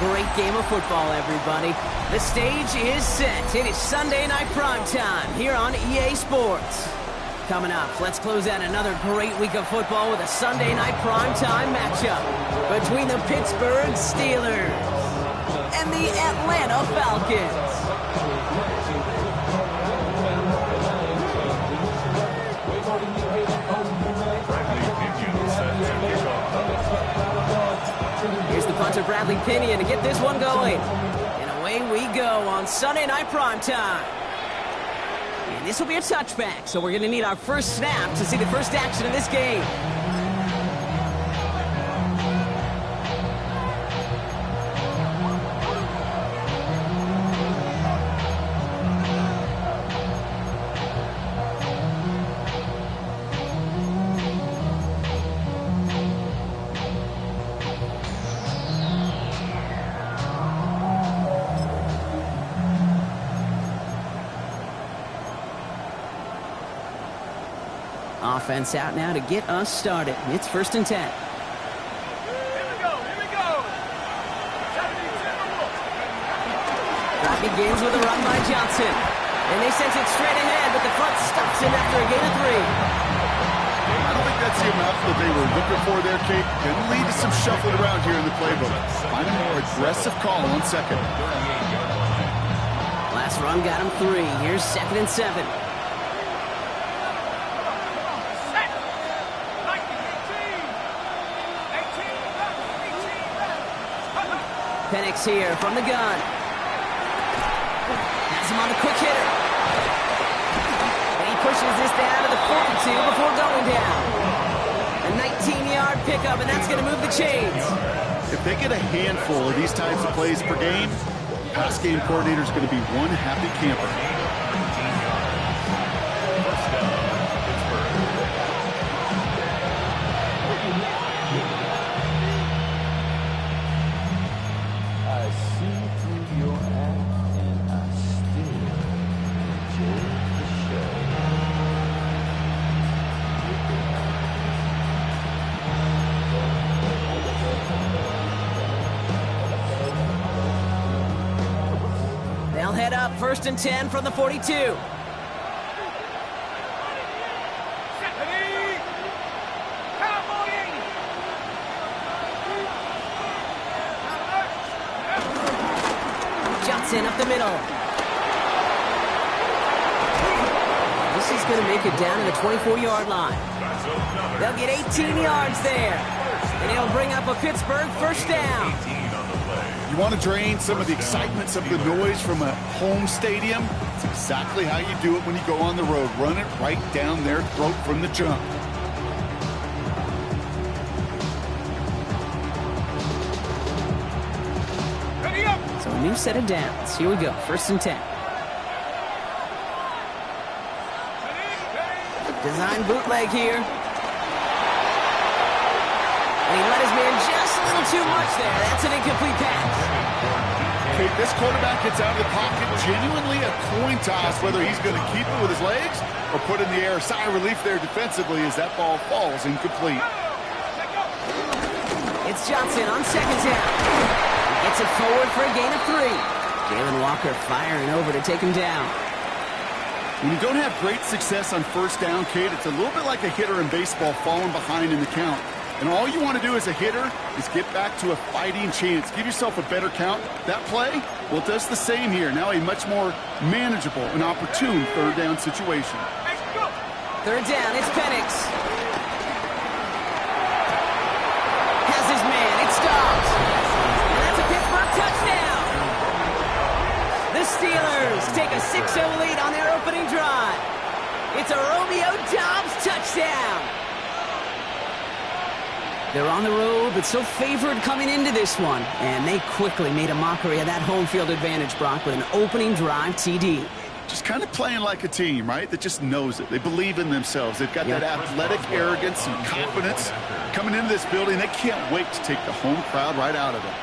great game of football, everybody. The stage is set. It is Sunday night primetime here on EA Sports. Coming up, let's close out another great week of football with a Sunday night primetime matchup between the Pittsburgh Steelers and the Atlanta Falcons. Here's the punter, Bradley Pinion, to get this one going. And away we go on Sunday night primetime. And this will be a touchback, so we're going to need our first snap to see the first action of this game. Offense out now to get us started. It's 1st and 10. Here we go. That begins with a run by Johnson. And they sent it straight ahead, but the front stops him after a gain of 3. I don't think that's the amount that they were looking for there, Kate. Can lead to some shuffling around here in the playbook. Find a more aggressive call on second. Last run got him 3. Here's 2nd and 7. Penix here from the gun. Has him on the quick hitter. And he pushes this down to the 42 before going down. A 19-yard pickup, and that's going to move the chains. If they get a handful of these types of plays per game, pass game coordinator is going to be one happy camper. They'll head up 1st and 10 from the 42. Johnson up the middle. This is going to make it down to the 24-yard line. They'll get 18 yards there. And it'll bring up a Pittsburgh 1st down. You want to drain some of the excitement, some of the noise from a home stadium? It's exactly how you do it when you go on the road. Run it right down their throat from the jump. Ready up. So a new set of downs. Here we go. 1st and 10. Design bootleg here. And he let his man just a little too much there. That's an incomplete pass. Okay, this quarterback gets out of the pocket, genuinely a coin toss, whether he's going to keep it with his legs or put in the air. Sigh of relief there defensively as that ball falls incomplete. It's Johnson on 2nd down. He gets it forward for a gain of 3. Jalen Walker firing over to take him down. When you don't have great success on 1st down, Kate, it's a little bit like a hitter in baseball falling behind in the count. And all you want to do as a hitter is get back to a fighting chance. Give yourself a better count. That play, well, it does the same here. Now a much more manageable and opportune 3rd down situation. 3rd down, it's Penix. Has his man, it stops. And that's a Pittsburgh touchdown. The Steelers take a 6-0 lead on their opening drive. It's a Romeo Doubs touchdown. They're on the road, but so favored coming into this one. And they quickly made a mockery of that home field advantage, Brock, with an opening drive TD. Just kind of playing like a team, right? That just knows it. They believe in themselves. They've got that athletic arrogance and confidence coming into this building. They can't wait to take the home crowd right out of it.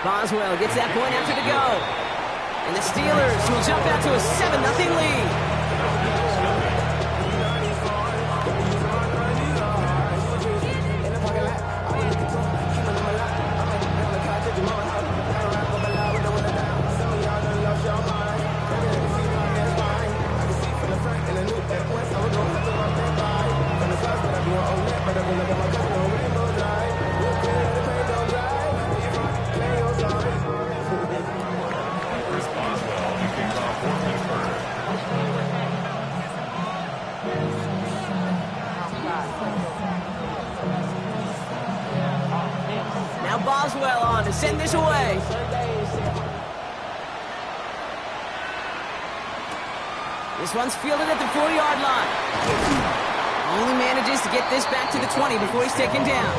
Boswell gets that point after to go. And the Steelers will jump out to a 7-0 lead. to send this away. This one's fielded at the 4-yard line. Only manages to get this back to the 20 before he's taken down.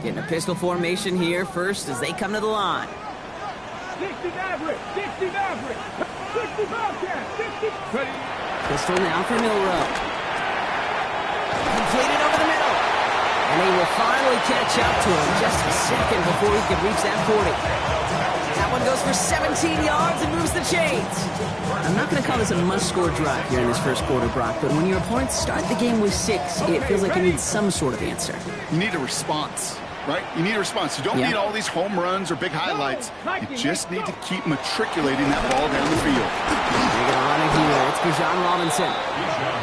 Getting a pistol formation here first as they come to the line. 60 Maverick, 60 Maverick, 60 Bobcat, 60. Pistol now for Milrow. Completed over the middle. And they will finally catch up to him just a second before he can reach that 40. That one goes for 17 yards and moves the chains. I'm not going to call this a must-score drive here in this first quarter, Brock, but when your opponents start the game with 6, it feels like you need some sort of answer. You need a response, right? You need a response. You don't need all these home runs or big highlights. You just need to keep matriculating that ball down the field. They're going to run it here. It's Bijan Robinson.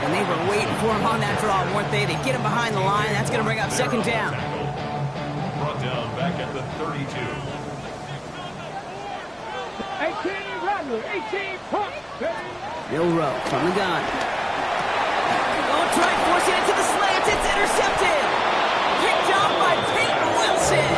And they were waiting for him on that draw, weren't they? They get him behind the line. That's going to bring up second down. Brought down back at the 32. 18 Rattler, 18 Pump. Milrow from the gun. Oh, try forcing it to the slants. It's intercepted. Picked off by Peyton Wilson.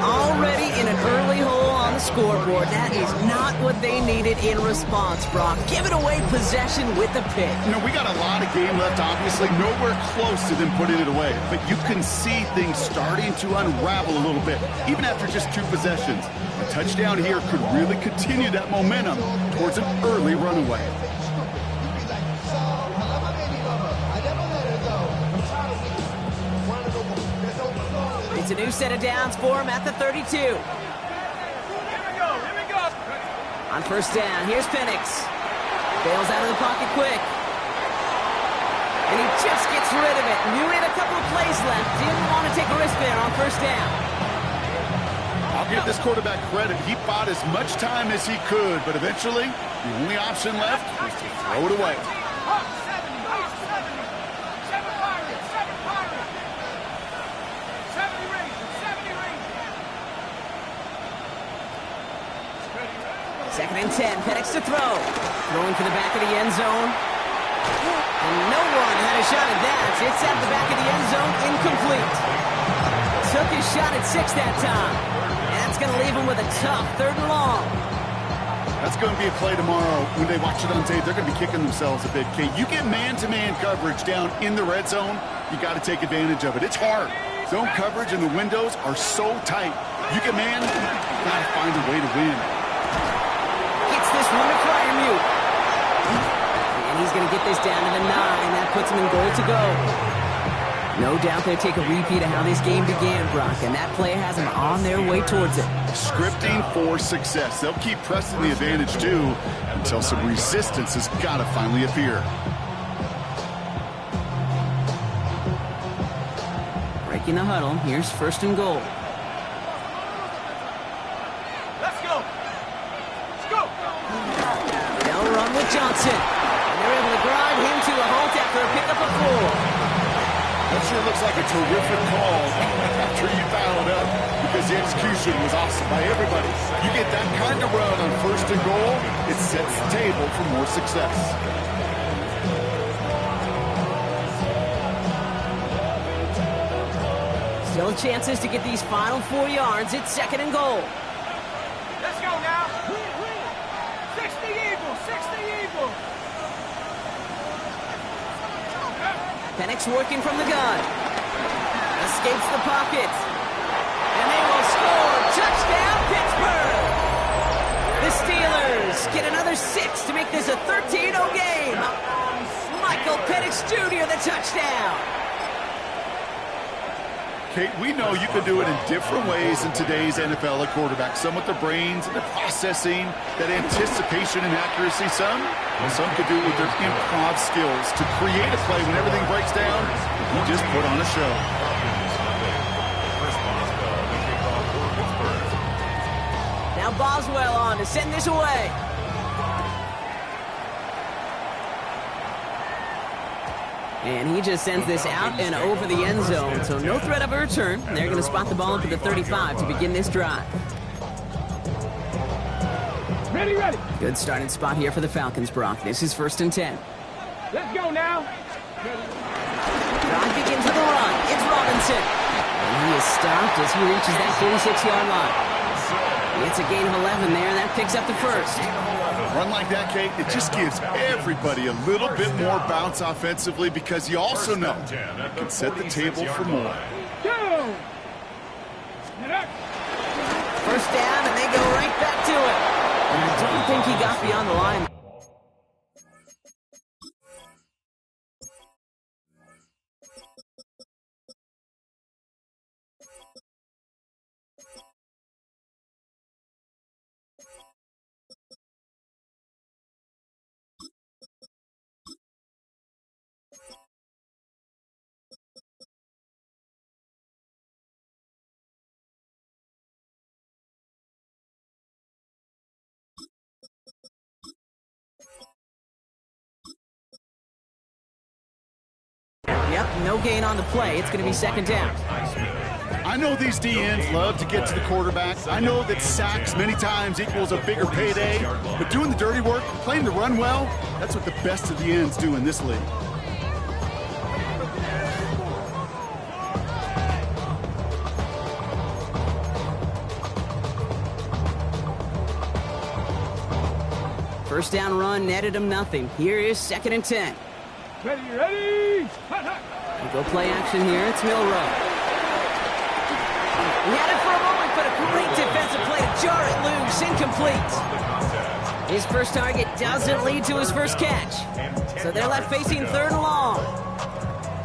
Already in an early hole on the scoreboard. That is not what they needed in response, Brock. Giving away possession with the pick. You know, we got a lot of game left, obviously. Nowhere close to them putting it away. But you can see things starting to unravel a little bit, even after just 2 possessions. A touchdown here could really continue that momentum towards an early runaway. It's a new set of downs for him at the 32. Here we go. On first down, here's Penix. Bails out of the pocket quick. And he just gets rid of it. Knew he had a couple of plays left. Didn't want to take a risk there on first down. I'll give this quarterback credit. He bought as much time as he could, but eventually, the only option left was to throw it away. Second and 10, Penix to throw. Throwing to the back of the end zone. And no one had a shot at that. It's at the back of the end zone, incomplete. Took his shot at 6 that time. And that's going to leave him with a tough 3rd and long. That's going to be a play tomorrow. When they watch it on tape, they're going to be kicking themselves a bit. Kate, you get man-to-man coverage down in the red zone, you got to take advantage of it. It's hard. Zone coverage and the windows are so tight. You get man, you got to find a way to win. This one to Fryermuth. And he's going to get this down to the 9. That puts him in goal to go. No doubt they'll take a repeat of how this game began, Brock, and that play has them on their way towards it. Scripting for success. They'll keep pressing the advantage, too, until some resistance has got to finally appear. Breaking the huddle. Here's first and goal. Johnson. And they're able to grind him to a halt after a pickup of 4. That sure looks like a terrific call after you fouled up, because the execution was awesome by everybody. You get that kind of run on first and goal, it sets the table for more success. Still chances to get these final 4 yards. It's second and goal. Let's go now. 60 Eagles, 60 Eagles. Penix working from the gun. Escapes the pocket. And they will score. Touchdown, Pittsburgh. The Steelers get another 6 to make this a 13-0 game. Michael Penix Jr. the touchdown. Kate, we know you can do it in different ways in today's NFL at quarterback. Some with their brains, the processing, that anticipation and accuracy. Some could do it with their improv skills to create a play when everything breaks down. You just put on a show. Boswell on to send this away. And he just sends this out and over the end zone, so no threat of a return. They're going to spot the ball up at the 35 to begin this drive. Ready, ready. Good starting spot here for the Falcons, Brock. This is 1st and 10. Let's go now. Drive begins with a run. It's Robinson. And he is stopped as he reaches that 46-yard line. It's a gain of 11 there, and that picks up the first. Run like that, Kate, it just gives everybody a little bit more bounce offensively because you also know it can set the table for more. First down, and they go right back to it. And I don't think he got beyond the line. Yep, no gain on the play. It's going to be 2nd down. I know these DNs love to get to the quarterback. I know that sacks many times equals a bigger payday, but doing the dirty work, playing the run well, that's what the best of the ends do in this league. First down run netted him nothing. Here is 2nd and 10. Ready, ready. We'll go play action here. It's Milrow. He had it for a moment, but a great defensive play to jar it loose. Incomplete. His first target doesn't lead to his first catch. So they're left facing 3rd and long.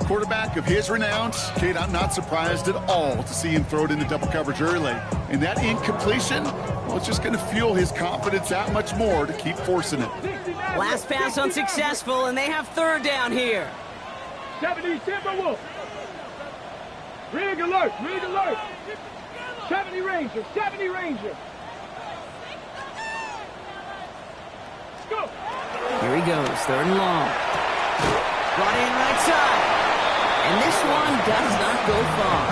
Quarterback of his renown, Kate, I'm not surprised at all to see him throw it into double coverage early. And that incompletion, well, it's just going to fuel his confidence that much more to keep forcing it. Last pass unsuccessful, and they have 3rd down here. 70 Timberwolf. Rig alert, rig alert. 70 Ranger, 70 Ranger. Let's go. Here he goes, 3rd and long. Brought in right side. And this one does not go far.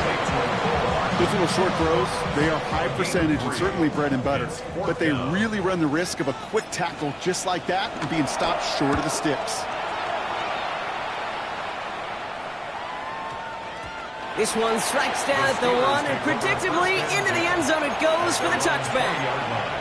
Those little short throws, they are high percentage and certainly bread and butter. But they really run the risk of a quick tackle just like that and being stopped short of the sticks. This one strikes down at the 1, and predictably into the end zone it goes for the touchback.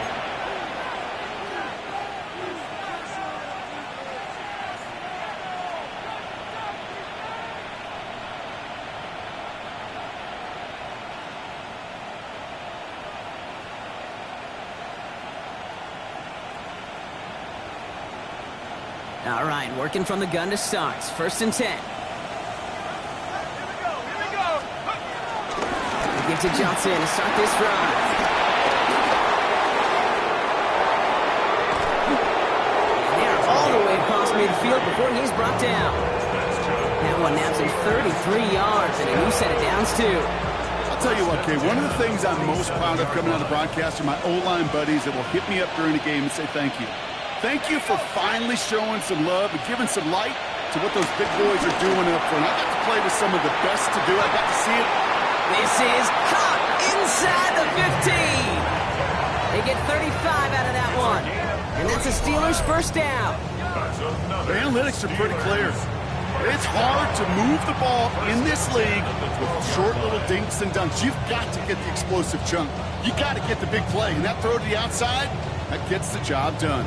All right, working from the gun to start. 1st and 10. Give to Johnson to start this drive. They're all the way across midfield before he's brought down. That one naps him 33 yards and a new set of downs, too. I'll tell you what, Kay, one of the things I'm most proud of coming out of the broadcast are my O-line buddies that will hit me up during the game and say thank you. Thank you for finally showing some love and giving some light to what those big boys are doing up front. I got to play with some of the best to do it. I got to see it. This is caught inside the 15. They get 35 out of that one. And that's a Steelers first down. The analytics are pretty clear. It's hard to move the ball in this league with short little dinks and dunks. You've got to get the explosive chunk. You got to get the big play. And that throw to the outside, that gets the job done.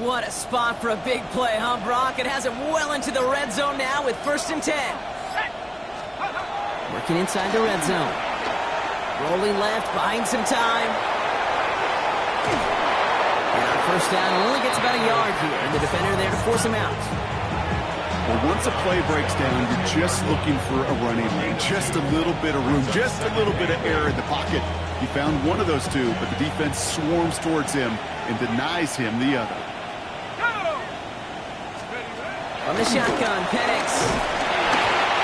What a spot for a big play, huh, Brock? It has it well into the red zone now with 1st and 10. Working inside the red zone. Rolling left, buying some time. And on 1st down, only gets about a yard here. And the defender there to force him out. Well, once a play breaks down, you're just looking for a running lane. Just a little bit of room, just a little bit of air in the pocket. He found one of those two, but the defense swarms towards him and denies him the other. From the shotgun, Penix.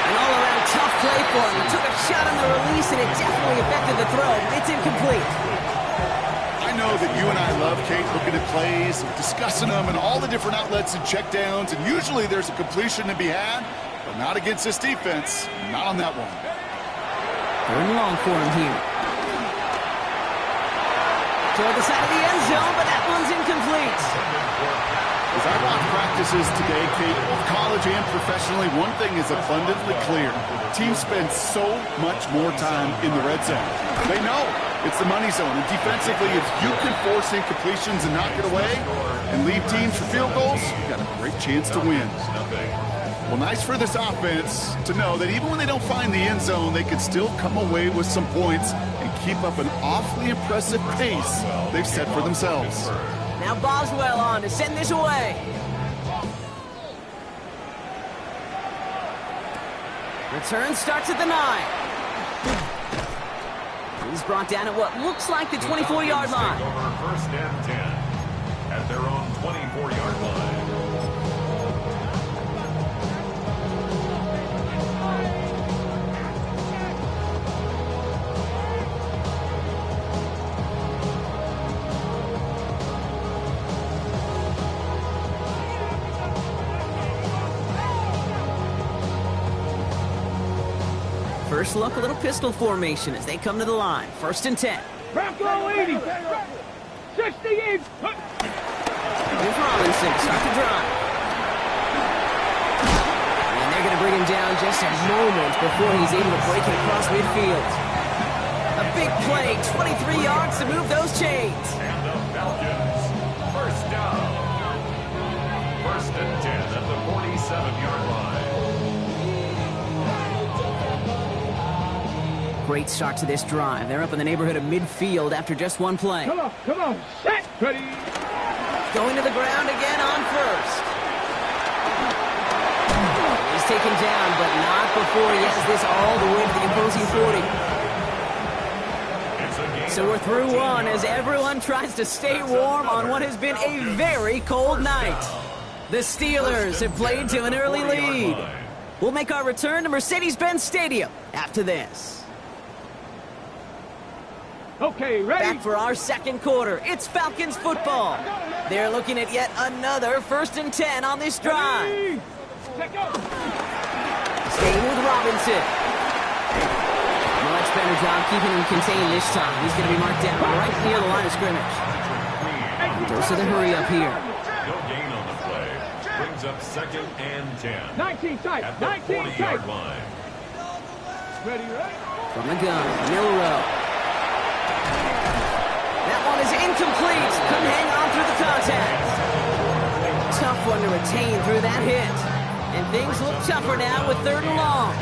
An all-around tough play for him. He took a shot on the release, and it definitely affected the throw. It's incomplete. I know that you and I love, Kate, looking at plays, discussing them, and all the different outlets and checkdowns, and usually there's a completion to be had, but not against this defense. Not on that one. Third and long for him here. Toward the side of the end zone, but that one's incomplete. As I watch practices today, Kate, both college and professionally, one thing is abundantly clear. Teams spend so much more time in the red zone. They know it's the money zone. And defensively, if you can force incompletions and knock it away and leave teams for field goals, you've got a great chance to win. Well, nice for this offense to know that even when they don't find the end zone, they can still come away with some points and keep up an awfully impressive pace they've set for themselves. Now Boswell on to send this away. Return starts at the 9. He's brought down at what looks like the 24-yard line. First and 10 at their own 24-yard line. First look, a little pistol formation as they come to the line. First and 10. Bronco 80. 68. Here's Robinson to start the drive. And they're going to bring him down just a moment before he's able to break it across midfield. A big play, 23 yards to move those chains. And the Falcons, first down. First and 10 at the 47-yard line. Great start to this drive. They're up in the neighborhood of midfield after just one play. Come on, set, ready. Going to the ground again on first. He's taken down, but not before he has this all the way to the opposing 40. So we're through one as everyone tries to stay warm on what has been a very cold night. The Steelers have played to an early lead. We'll make our return to Mercedes-Benz Stadium after this. Okay, ready? Back for our second quarter. It's Falcons football. They're looking at yet another first and 10 on this drive. Set, go. Staying with Robinson. Much better job keeping him contained this time. He's going to be marked down right near the line of scrimmage. Goes to the hurry up here. No gain on the play. Brings up second and 10. 19 tight. At the 40-yard line. Ready? From the gun, Milrow. That one is incomplete. Couldn't hang on through the contact. Tough one to retain through that hit. And things look tougher now with third and long.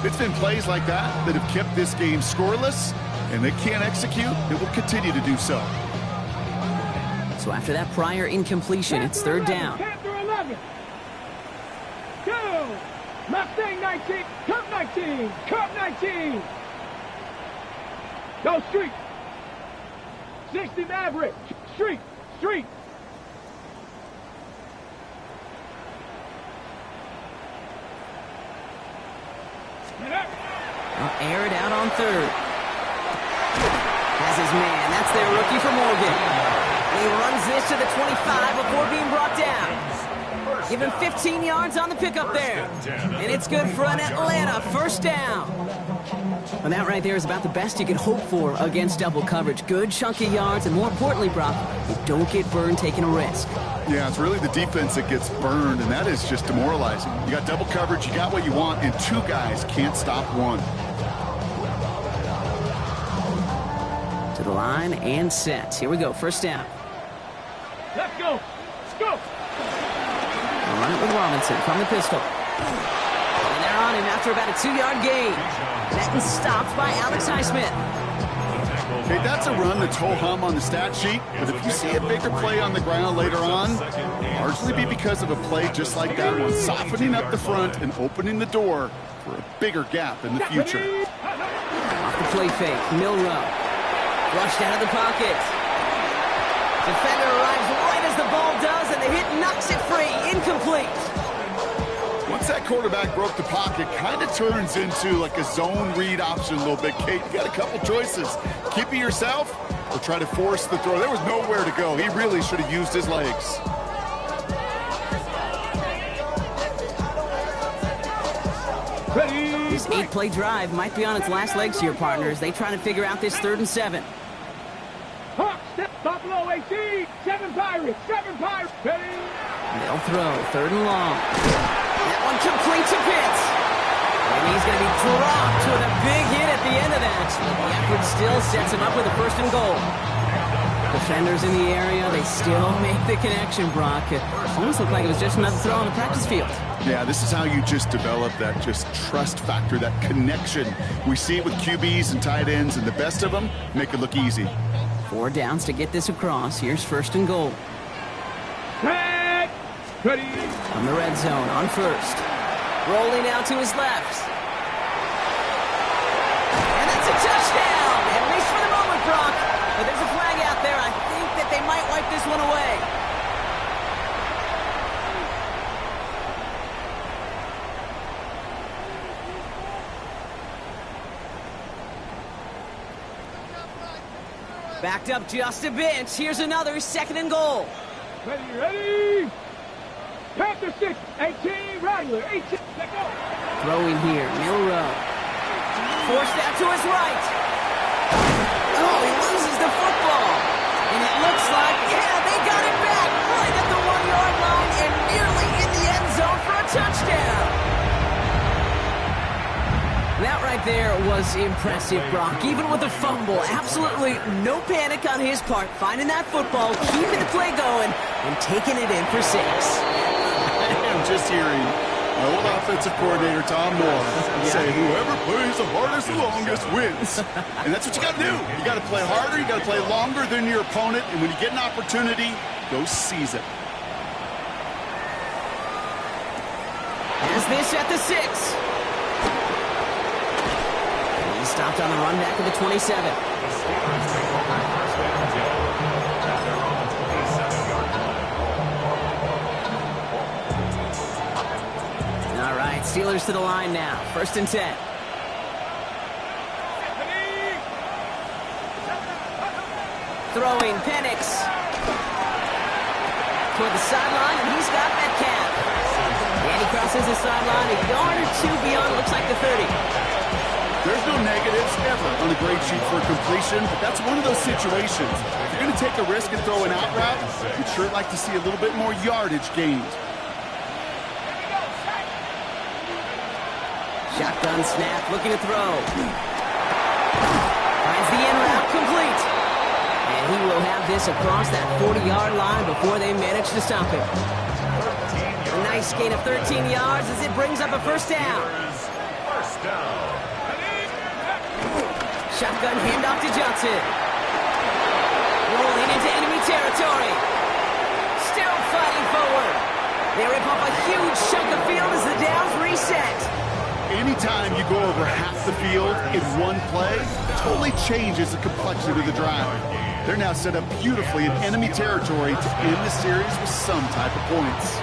It's been plays like that that have kept this game scoreless, and they can't execute. It will continue to do so. So after that prior incompletion, it's third down. Panther 11. Go. Mustang 19. Cup 19. Cup 19. Go street. 60 Maverick. Street. Street. Aired out on third. Has his man. That's their rookie for Morgan. And he runs this to the 25 before being brought down. Give him 15 yards on the pickup there. And it's good for an Atlanta first down. And that right there is about the best you can hope for against double coverage. Good chunky yards, and more importantly, Brock, you don't get burned taking a risk. Yeah, it's really the defense that gets burned, and that is just demoralizing. You got double coverage, you got what you want, and two guys can't stop one. To the line and set. Here we go, first down. Let's go. Let's go. We'll run it with Robinson from the pistol. And they're on him after about a 2-yard gain. That is stopped by Alex Highsmith. Okay, that's a run that's ho-hum on the stat sheet, but if you see a bigger play on the ground later on, largely be because of a play just like that one, softening up the front and opening the door for a bigger gap in the future. Off the play fake, Milrow. Rushed out of the pocket. Defender arrives right as the ball does, and the hit knocks it free. Incomplete. Once that quarterback broke the pocket, kind of turns into like a zone read option a little bit. Kate, you got a couple choices. Keep it yourself or try to force the throw. There was nowhere to go. He really should have used his legs. This 8-play drive might be on its last legs here, partners. They trying to figure out this 3rd and 7. Hawk, step, Buffalo, 18, 7 Pirates, 7 Pirates. Ready? They'll throw, 3rd and long. That one complete to Pitts. And he's going to be dropped with a big hit at the end of that. The effort still sets him up with a 1st and goal. Defenders in the area, they still make the connection, Brock. It almost looked like it was just another throw on the practice field. Yeah, this is how you just develop that just trust factor, that connection. We see it with QBs and tight ends, and the best of them make it look easy. 4 downs to get this across. Here's 1st and goal. Set. Ready? From the red zone on 1st. Rolling out to his left. And that's a touchdown! At least for the moment, Brock. But there's a flag out there. I think that they might wipe this one away. Backed up just a bit. Here's another 2nd and goal. Ready, ready? Panther 6, 18, Rattler, 18, let go. Throwing here, middle row. Forced out to his right. Oh, he loses the football. And it looks like, yeah, they got it back right at the 1-yard line and nearly in the end zone for a touchdown. That right there was impressive, Brock. Even with the fumble, absolutely no panic on his part. Finding that football, keeping the play going, and taking it in for 6. I'm just hearing my old offensive coordinator, Tom Moore, say, whoever plays the hardest the longest wins. And that's what you got to do. You got to play harder. You got to play longer than your opponent. And when you get an opportunity, go seize it. Is this at the 6? He stopped on the run back of the 27. All right, Steelers to the line now. 1st and 10. Throwing, Penix. Toward the sideline, and he's got Metcalf. And he crosses the sideline a yard or 2 beyond, looks like the 30. There's no negatives ever on a grade sheet for completion, but that's one of those situations. If you're going to take a risk and throw an out route, you'd sure like to see a little bit more yardage gained. Shotgun snap, looking to throw. Finds the end route complete. And he will have this across that 40-yard line before they manage to stop him. A nice gain of 13 yards as it brings up a 1st down. First down. Shotgun handoff to Johnson. Rolling into enemy territory. Still fighting forward. They rip off a huge chunk of field as the downs reset. Anytime you go over half the field in one play, totally changes the complexion of the drive. They're now set up beautifully in enemy territory to end the series with some type of points.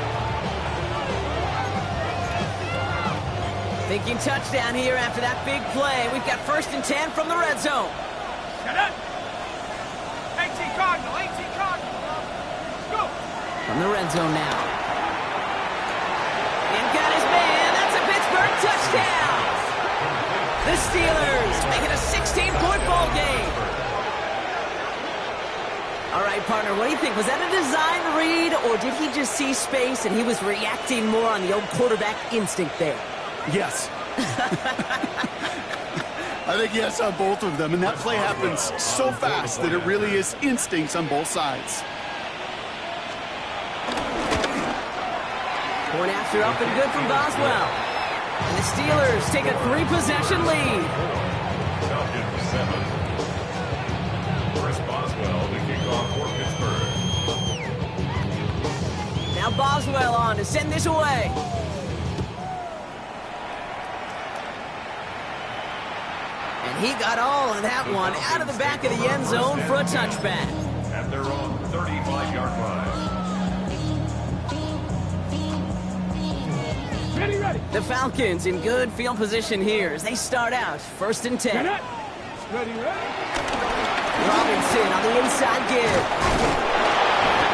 Thinking touchdown here after that big play. We've got 1st and 10 from the red zone. Shut up. 18 Cardinal, 18 Cardinal. Go. From the red zone now. And got his man. That's a Pittsburgh touchdown. The Steelers make it a 16-point ball game. All right, partner, what do you think? Was that a design read, or did he just see space and he was reacting more on the old quarterback instinct there? Yes. I think yes on both of them, and that play happens so fast that it really is instincts on both sides. Point after up and good from Boswell. And the Steelers take a 3-possession lead. Falcons 7. Chris Boswell to kick off for Pittsburgh. Now Boswell on to send this away. And He got all of that one out of the back of the end zone for a touchback. At their own 35-yard line. Ready. The Falcons in good field position here as they start out 1st and 10. Ready. Robinson on the inside give.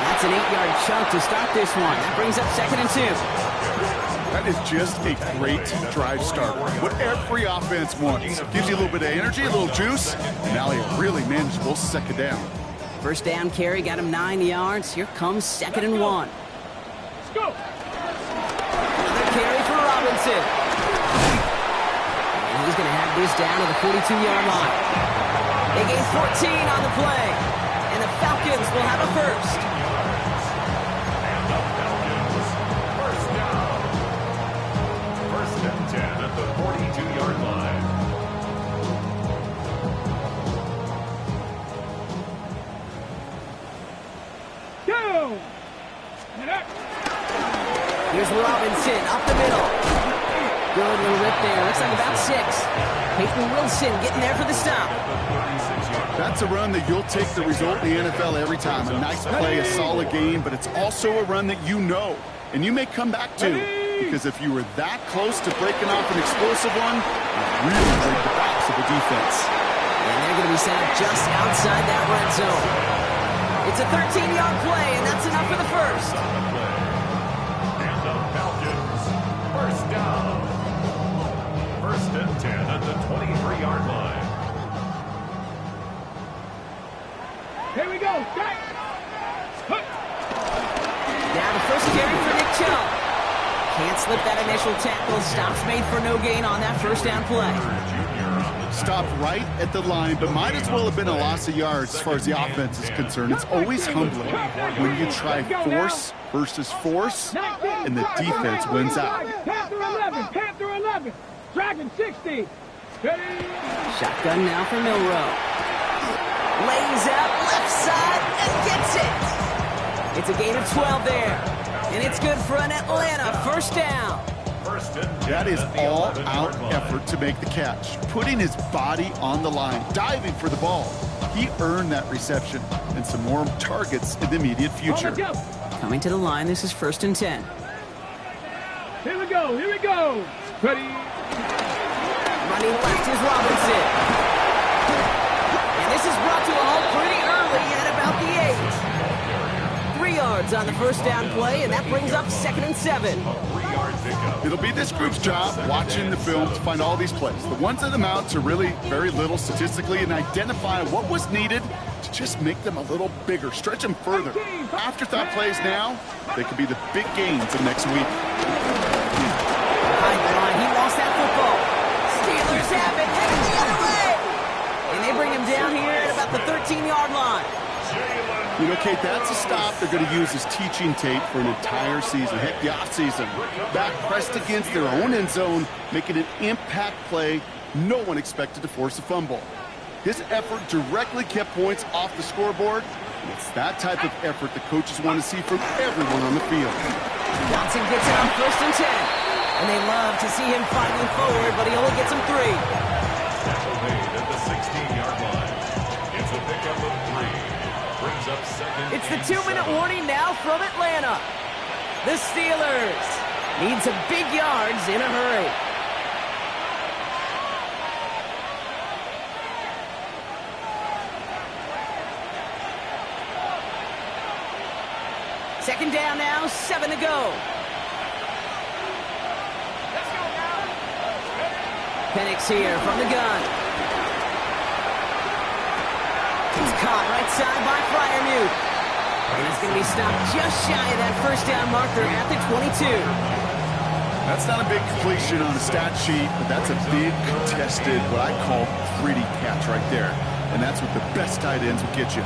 That's an 8-yard chunk to start this one. That brings up 2nd and 2. That is just a great drive start. What every offense wants. Gives you a little bit of energy, a little juice, and now a really manageable 2nd down. First down carry got him 9 yards. Here comes 2nd and 1. Let's go. Another carry for Robinson. And he's going to have this down to the 42-yard line. They gain 14 on the play. And the Falcons will have a first. And the Falcons, first down. 1st and 10 at the 42-yard line. Down. Here's Robinson up the middle. Good little rip there. Looks like about 6. Peyton Wilson getting there for the stop. That's a run that you'll take the result in the NFL every time. A nice play, a solid game, but it's also a run that you know, and you may come back to. Because if you were that close to breaking off an explosive one, you really break the backs of the defense. And they're going to be set up just outside that red zone. It's a 13-yard play, and that's enough for the first. And the Falcons, first down. 1st and 10 at the 23-yard line. Here we go. Now the first carry for Nick Chubb. Can't slip that initial tackle. Stops made for no gain on that first down play. Stopped right at the line, but might as well have been a loss of yards as far as the offense is concerned. It's always humbling when you try force versus force, and the defense wins out. Panther 11. Dragon 60. Ready. Shotgun now for Milrow. Lays out left side and gets it. It's a gain of 12 there. And it's good for an Atlanta first down. That is all-out effort to make the catch. Putting his body on the line, diving for the ball. He earned that reception and some more targets in the immediate future. Coming to the line, this is 1st and 10. Here we go. Ready. Running left is Robinson. And this is brought to a halt pretty early at about the 8. 3 yards on the first down play, and that brings up 2nd and 7. It'll be this group's job watching the film to find all these plays. The ones that amount to really very little statistically and identify what was needed to just make them a little bigger, stretch them further. Afterthought plays now, they could be the big gains of next week. He lost that football. Steelers have it, headed the other way. And they bring him down here at about the 13-yard line. You know, Kate, that's a stop they're going to use as teaching tape for an entire season. Heck, the offseason. Back pressed against their own end zone, making an impact play no one expected to force a fumble. His effort directly kept points off the scoreboard. It's that type of effort the coaches want to see from everyone on the field. Johnson gets it on 1st and 10. And they love to see him fighting forward, but he only gets him 3. Tackle made at the 16-yard line. It's a pickup of 3. Brings up 2nd. It's the 2-minute warning now from Atlanta. The Steelers need some big yards in a hurry. Second down now, 7 to go. Penix here from the gun. It's caught right side by Freiermuth. And he's going to be stopped just shy of that first down marker at the 22. That's not a big completion on a stat sheet, but that's a big contested, what I call pretty catch right there. And that's what the best tight ends will get you.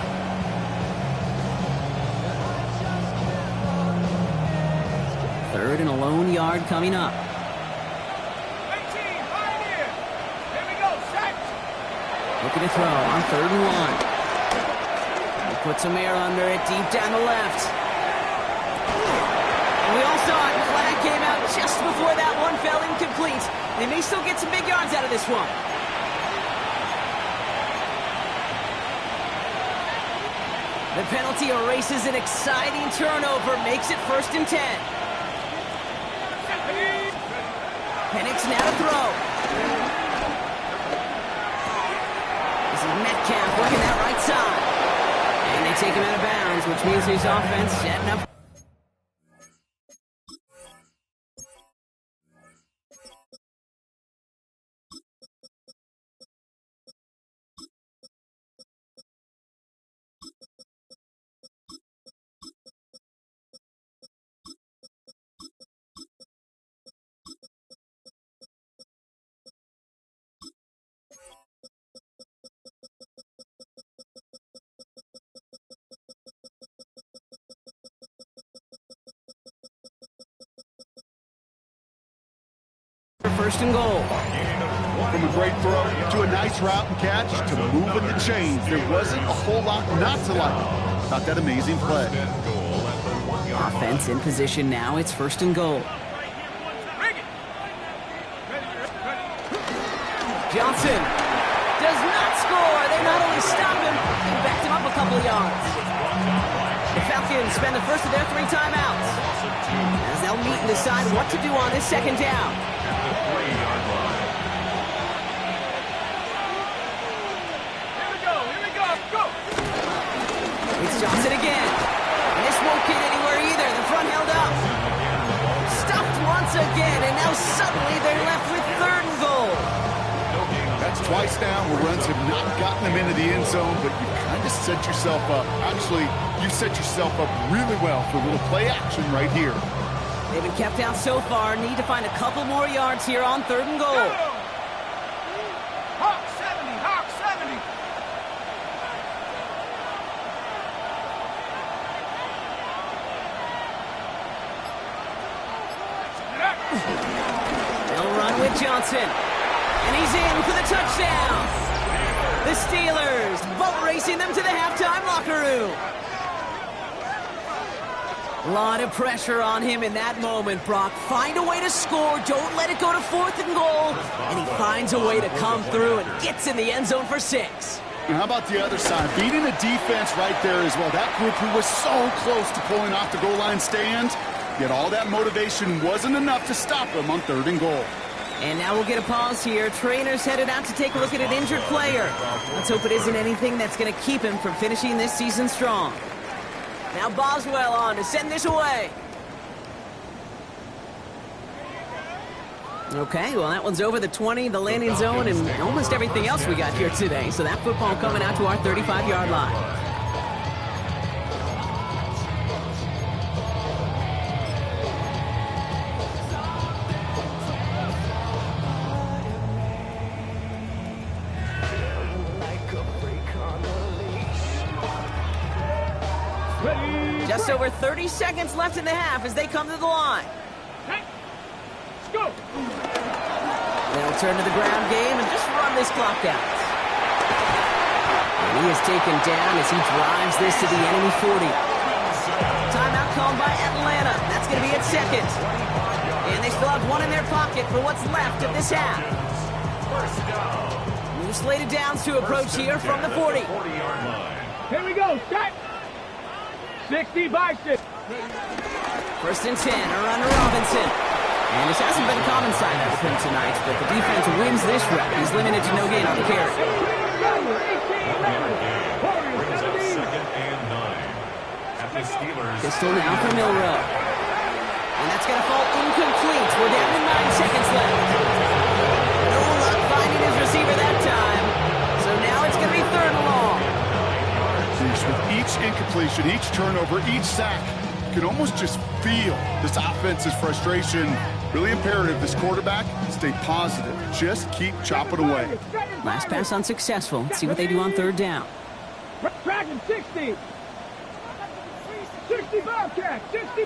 Third and a lone yard coming up. Looking to throw on 3rd and 1. He puts some air under it deep down the left. And we all saw it. Flag came out just before that one fell incomplete. They may still get some big yards out of this one. The penalty erases an exciting turnover, makes it 1st and 10. Penix now to throw. This is Metcalf working that right side. And they take him out of bounds, which means his offense setting up. First and goal. From a great throw to a nice route and catch to moving the chains, there wasn't a whole lot not to like about that amazing play. Offense in position now. It's 1st and goal. Johnson does not score. They not only stop him, they backed him up a couple of yards. The Falcons spend the first of their 3 timeouts as they'll meet and decide what to do on this 2nd down. It's Johnson again. And this won't get anywhere either. The front held up. Stuffed once again, and now suddenly they're left with 3rd and goal. That's twice now where runs have not gotten them into the end zone, but you kind of set yourself up. Actually, you set yourself up really well for a little play action right here. They've been kept out so far. Need to find a couple more yards here on 3rd and goal. Hawk 70, Hawk 70. They'll run with Johnson. And he's in for the touchdown. The Steelers boat racing them to the halftime locker room. A lot of pressure on him in that moment, Brock. Find a way to score. Don't let it go to 4th and goal. And he finds a way to come through and gets in the end zone for 6. And how about the other side? Beating the defense right there as well. That group who was so close to pulling off the goal line stand, yet all that motivation wasn't enough to stop them on 3rd and goal. And now we'll get a pause here. Trainer's headed out to take a look at an injured player. Let's hope it isn't anything that's going to keep him from finishing this season strong. Now Boswell on to send this away. Okay, well, that one's over the 20, the landing zone, and almost everything else we got here today. So that football coming out to our 35-yard line. Just over 30 seconds left in the half as they come to the line. Let's go. They'll turn to the ground game and just run this clock out. And he is taken down as he drives this to the enemy 40. Timeout called by Atlanta. That's going to be at 2nd. And they still have one in their pocket for what's left of this half. New slated downs to approach here from the 40. Here we go. Set. 60 by 6. 1st and 10, a run to Robinson. And this hasn't been a common sight out of him tonight, but the defense wins this rep. He's limited to no gain on the carry. Pistol now for Milrow. And that's going to fall incomplete. We're down to 9 seconds left. No luck finding his receiver that time. So now it's going to be 3rd and long. With each incompletion, each turnover, each sack, you can almost just feel this offense's frustration. Really imperative this quarterback stay positive. Just keep chopping away. Last pass unsuccessful. Let's see what they do on 3rd down. Dragon 60. 60 Bobcat. 60.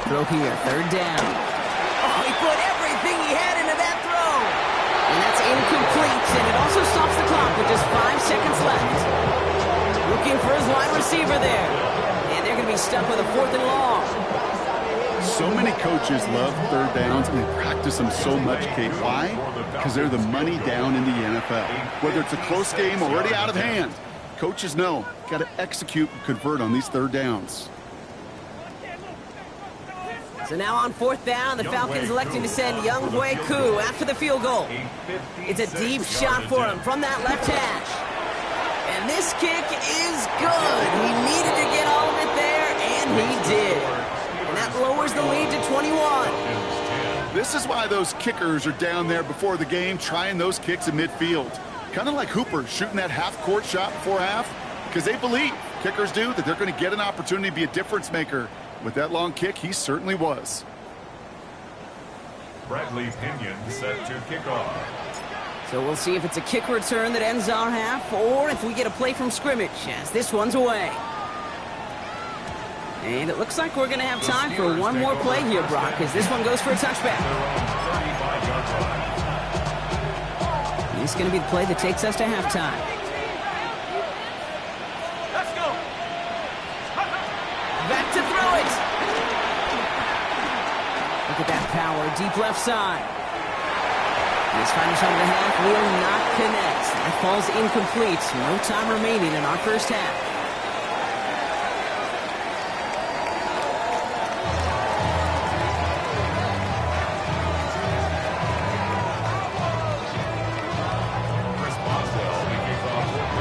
Throw here, 3rd down. Oh, he put everything he had into that throw. And that's incomplete, and it also stops the clock with just 5 seconds left. Looking for his wide receiver there. And they're going to be stuck with a 4th and long. So many coaches love 3rd downs and they practice them so much, Kate. Why? Because they're the money down in the NFL. Whether it's a close game already out of hand, Coaches know, got to execute and convert on these third downs. So now on fourth down, the Falcons electing to send Younghoe Koo after the field goal. It's a deep shot for him from that left hash. And this kick is good. He needed to get all of it there, and he did. And that lowers the lead to 21. This is why those kickers are down there before the game trying those kicks in midfield. Kind of like Hooper shooting that half-court shot before half, because they believe, kickers do, that they're going to get an opportunity to be a difference maker. With that long kick, he certainly was. Bradley Pinion set to kick off. So we'll see if it's a kick return that ends our half, or if we get a play from scrimmage, as this one's away. And it looks like we're going to have time for one more play here, Brock, as this one goes for a touchback. This is going to be the play that takes us to halftime. Let's go. Back to throw it. Look at that power, deep left side. This final shot of the half will not connect. That falls incomplete. No time remaining in our first half.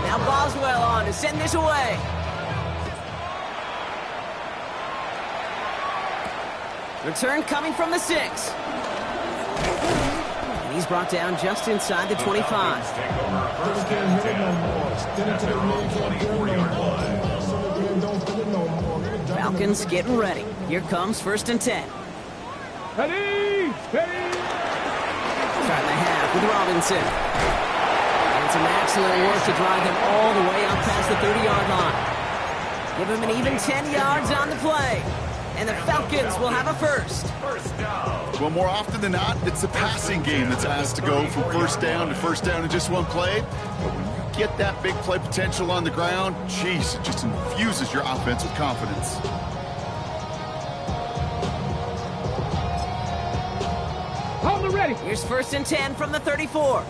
Now Boswell on to send this away. Return coming from the 6. And he's brought down just inside the 25. Falcons getting ready. Here comes 1st and 10. Ready. Starting the half with Robinson. And some excellent work to drive them all the way up past the 30-yard line. Give him an even 10 yards on the play. And the Falcons will have a first. Well, more often than not, it's the passing game that's asked to go from first down in just one play. But when you get that big play potential on the ground, geez, it just infuses your offense with confidence. Hold it ready. Here's 1st and 10 from the 34.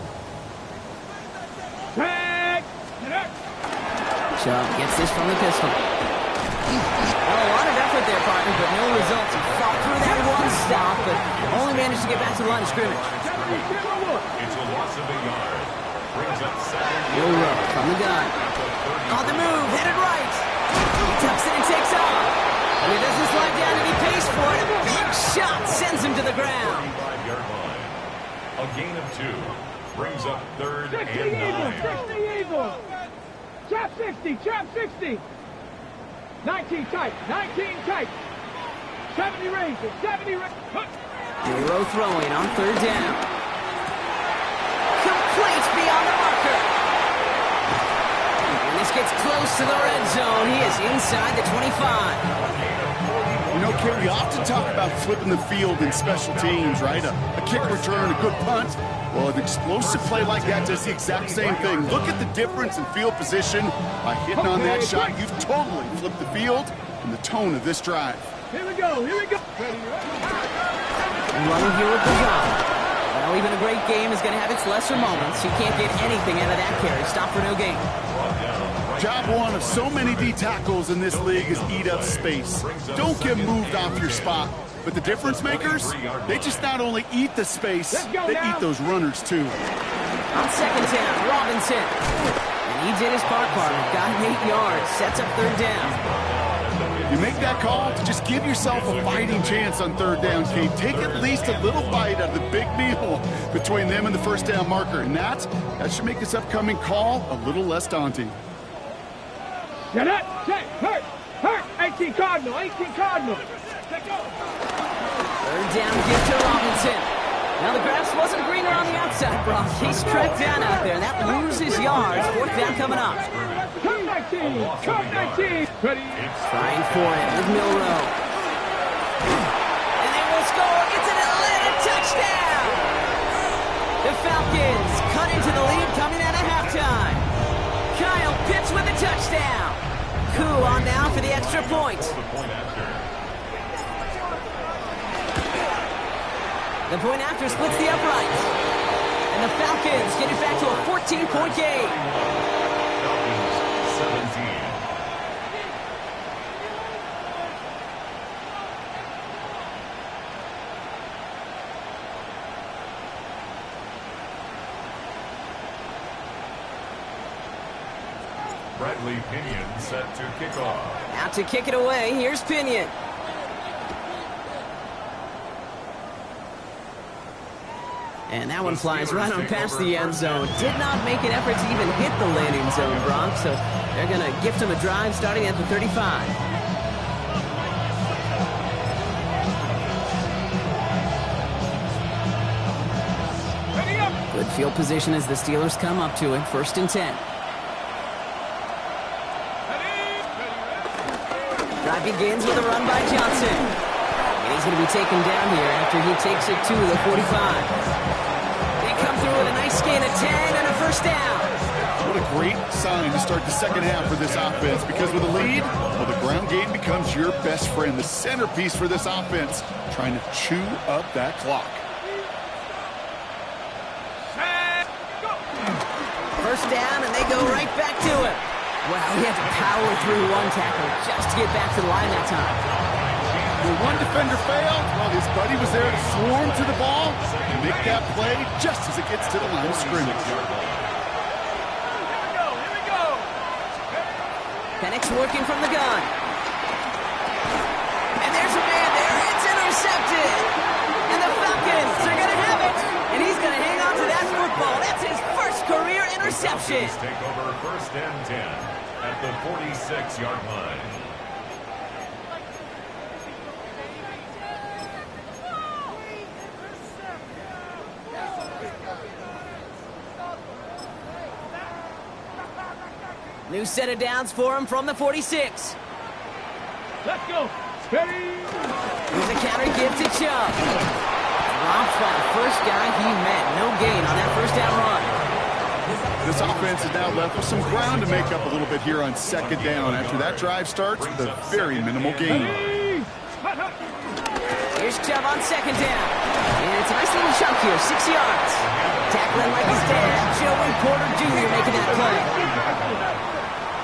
Tag. Chubb gets this from the pistol. Well, a lot of effort there, partner, but no results. He fought through that one stop, but only managed to get back to the line of scrimmage. It's a loss of a yard. Brings up 7. Milrow from the gun. On the move, headed right. He tucks it and takes off. And he doesn't slide down and he pays for it. A big shot sends him to the ground. 35-yard line. A gain of 2. Brings up 3rd 60 and 9. Eagles. 60 Eagles. Trap 60. Trap 60. 19 tight. 19 tight. 70 Rangers. 70 Rangers. Milrow throwing on 3rd down. Complete beyond the marker. And this gets close to the red zone. He is inside the 25. You know, Kate, we often talk about flipping the field in special teams, right? A kick return, a good punt. Well, an explosive play like that does the exact same thing. Look at the difference in field position. By hitting on that shot, you've totally flipped the field and the tone of this drive. Here we go. Here we go. Running here with the job. Well, even a great game is going to have its lesser moments. You can't get anything out of that carry. Stop for no gain. Job one of so many D tackles in this league is eat up space. Don't get moved off your spot. But the difference makers, they just not only eat the space, they eat those runners too. On 2nd down, Robinson. And he did his part, partner. Got him 8 yards. Sets up 3rd down. You make that call to just give yourself a fighting chance on 3rd down, Kate. Take at least a little bite out of the big meal between them and the 1st down marker. And that should make this upcoming call a little less daunting. Get up. Hurt. 18 Cardinal. 18 Cardinal. Let's go. 3rd down give to Robinson. Now the grass wasn't greener on the outside, Brock. He's tracked down out there, and that loses yards. 4th down coming up. Come 19. Come 19. Ready. Trying for it with Milrow. And they will score. It's an Atlanta touchdown. The Falcons cut into the lead coming out of halftime. Kyle Pitts with a touchdown. Koo on now for the extra point. The point after splits the uprights. And the Falcons get it back to a 14-point game. Bradley Pinion set to kick off. Out to kick it away, here's Pinion. And that one flies right on past the end zone. Did not make an effort to even hit the landing zone, Bronx. So they're going to gift him a drive starting at the 35. Good field position as the Steelers come up to it. 1st and 10. Drive begins with a run by Johnson. And he's going to be taken down here after he takes it to the 45. Come through with a nice gain of 10 and a 1st down. What a great sign to start the second half for this offense, because with a lead, well, the ground game becomes your best friend, the centerpiece for this offense, trying to chew up that clock. 1st down, and they go right back to it. Wow, he had to power through one tackle just to get back to the line that time. When one defender failed, well, his buddy was there to swarm to the ball and make that play just as it gets to the line of scrimmage. Penix working from the gun. And there's a man there. It's intercepted. And the Falcons are going to have it. And he's going to hang on to that football. That's his first career interception. Take over 1st and 10 at the 46-yard line. New set of downs for him from the 46. Let's go. Steady. Here's a counter give to Chubb. Dropped by the first guy he met. No gain on that 1st down run. This offense is now left with some ground to make up a little bit here on 2nd down. After that drive starts with a very minimal gain. Here's Chubb on 2nd down. And it's a nice little chunk here, 6 yards. Tackling like his dad, Joey Porter Jr. making that play.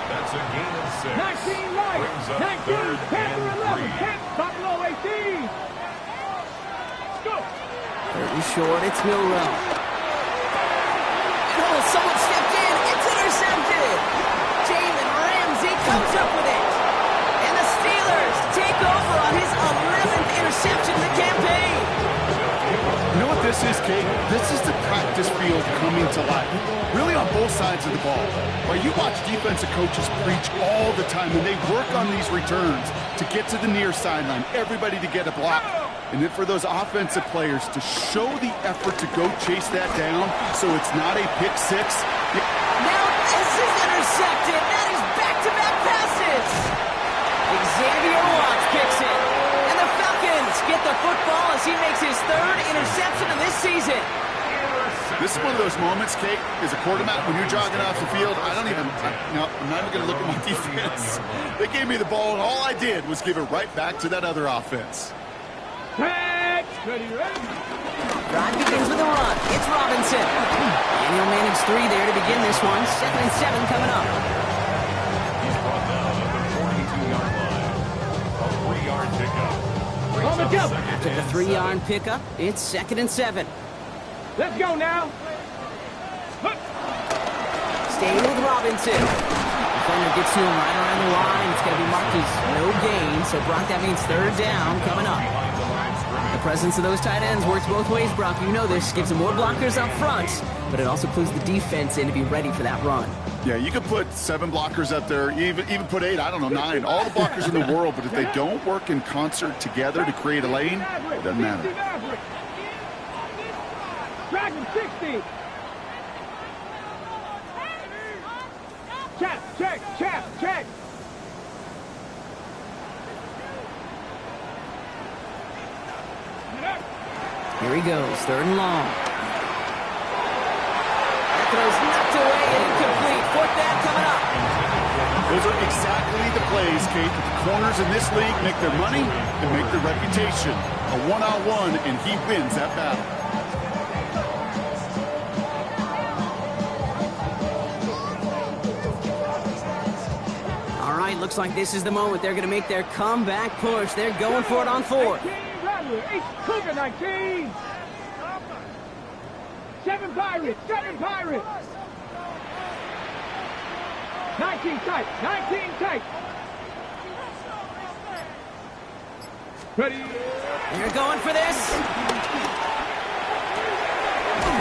That's a gain of 6. 19 right. Brings up 19. 3rd 10 and for 11. 3. 10. Buffalo 18. Let's go. 3rd and short, it's Milrow. Oh, someone stepped in. It's intercepted. Jalen Ramsey comes up with it. And the Steelers take over on his 11th interception of the campaign. You know what this is, Kate? This is the practice field coming to life. Really on both sides of the ball. While you watch defensive coaches preach all the time, and they work on these returns to get to the near sideline, everybody to get a block. And then for those offensive players to show the effort to go chase that down so it's not a pick six. Now this is intercepted. That is back-to-back passes. Xavier Watts picks it. And the Falcons get the football as he makes his 3rd interception of this season. This is one of those moments, Kate, as a quarterback, when you're jogging off the field, I'm not even going to look at my defense. They gave me the ball, and all I did was give it right back to that other offense. Ready, ready. Drive begins with a run. It's Robinson. And he'll manage 3 there to begin this one. 2nd and 7 coming up. He's brought down at the 42-yard line. A 3-yard pickup. On the jump. After the 3-yard pickup, it's 2nd and 7. Let's go now. Staying with Robinson. Defender gets to him right around the line. It's going to be marked as no gain. So, Brock, that means 3rd down coming up. The presence of those tight ends works both ways, Brock. You know this. Gives them more blockers up front, but it also clues the defense in to be ready for that run. Yeah, you could put 7 blockers up there, even put 8, I don't know, 9, all the blockers in the world, but if they don't work in concert together to create a lane, it doesn't matter. Dragon 60. Check. Here he goes, 3rd and long. That throw's knocked away and incomplete. 4th down coming up. Those are exactly the plays, Kate, that the corners in this league make their money and make their reputation. A one-on-one, and he wins that battle. All right, looks like this is the moment. They're going to make their comeback push. They're going for it on 4th. 19. 7 Pirates. 19 tight. 19 tight. Ready. They're going for this.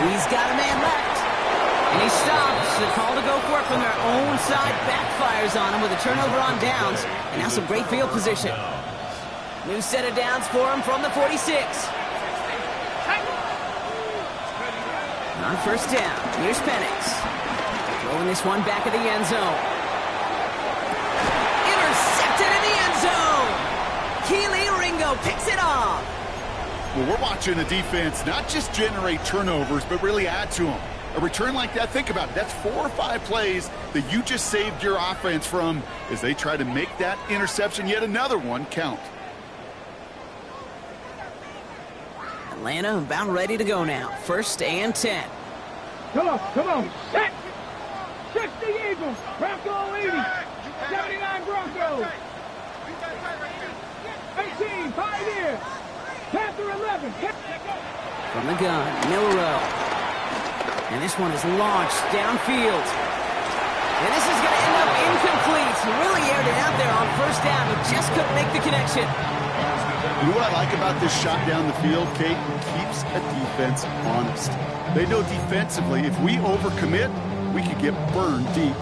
He's got a man left. And he stops. The call to go for it from their own side backfires on him with a turnover on downs. And now some great field position. New set of downs for him from the 46. On first down, here's Penix. Throwing this one back of the end zone. Intercepted in the end zone. Keely Ringo picks it off. Well, we're watching the defense not just generate turnovers, but really add to them. A return like that, think about it. That's 4 or 5 plays that you just saved your offense from as they try to make that interception, yet another one, count. Atlanta about ready to go now. First and 10. Come on. Set. 60 Eagles. Bronco 80. 79 Broncos. 18 Pioneer. Panther 11. From the gun, Milrow. And this one is launched downfield. And this is going to end up incomplete. He really aired it out there on first down, but just couldn't make the connection. You know what I like about this shot down the field, Kate? It keeps a defense honest. They know defensively, if we overcommit, we could get burned deep.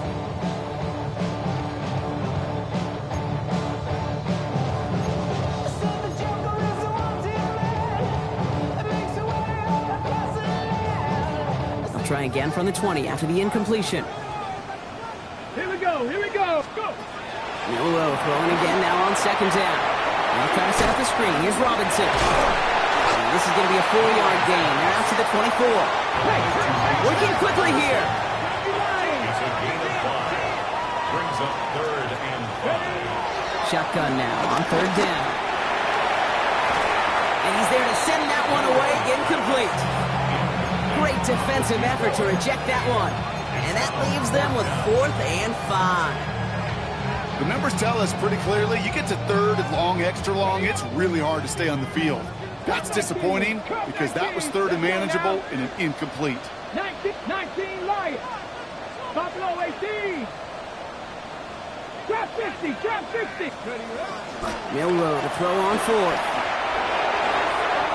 They'll try again from the 20 after the incompletion. Here we go. Go. Milrow throwing again now on second down. Now trying to set up the screen. Here's Robinson. And this is going to be a 4-yard gain. They're out to the 24. Working quickly here. It's a gain of 5. Brings up 3rd and 5. Shotgun now on third down. And he's there to send that one away. Incomplete. Great defensive effort to reject that one. And that leaves them with 4th and 5. The numbers tell us pretty clearly, you get to 3rd and long, extra long, it's really hard to stay on the field. That's disappointing because that was 3rd and manageable and an incomplete. 19 Lions. Buffalo 18. Trap 60. Milrow to throw on 4th.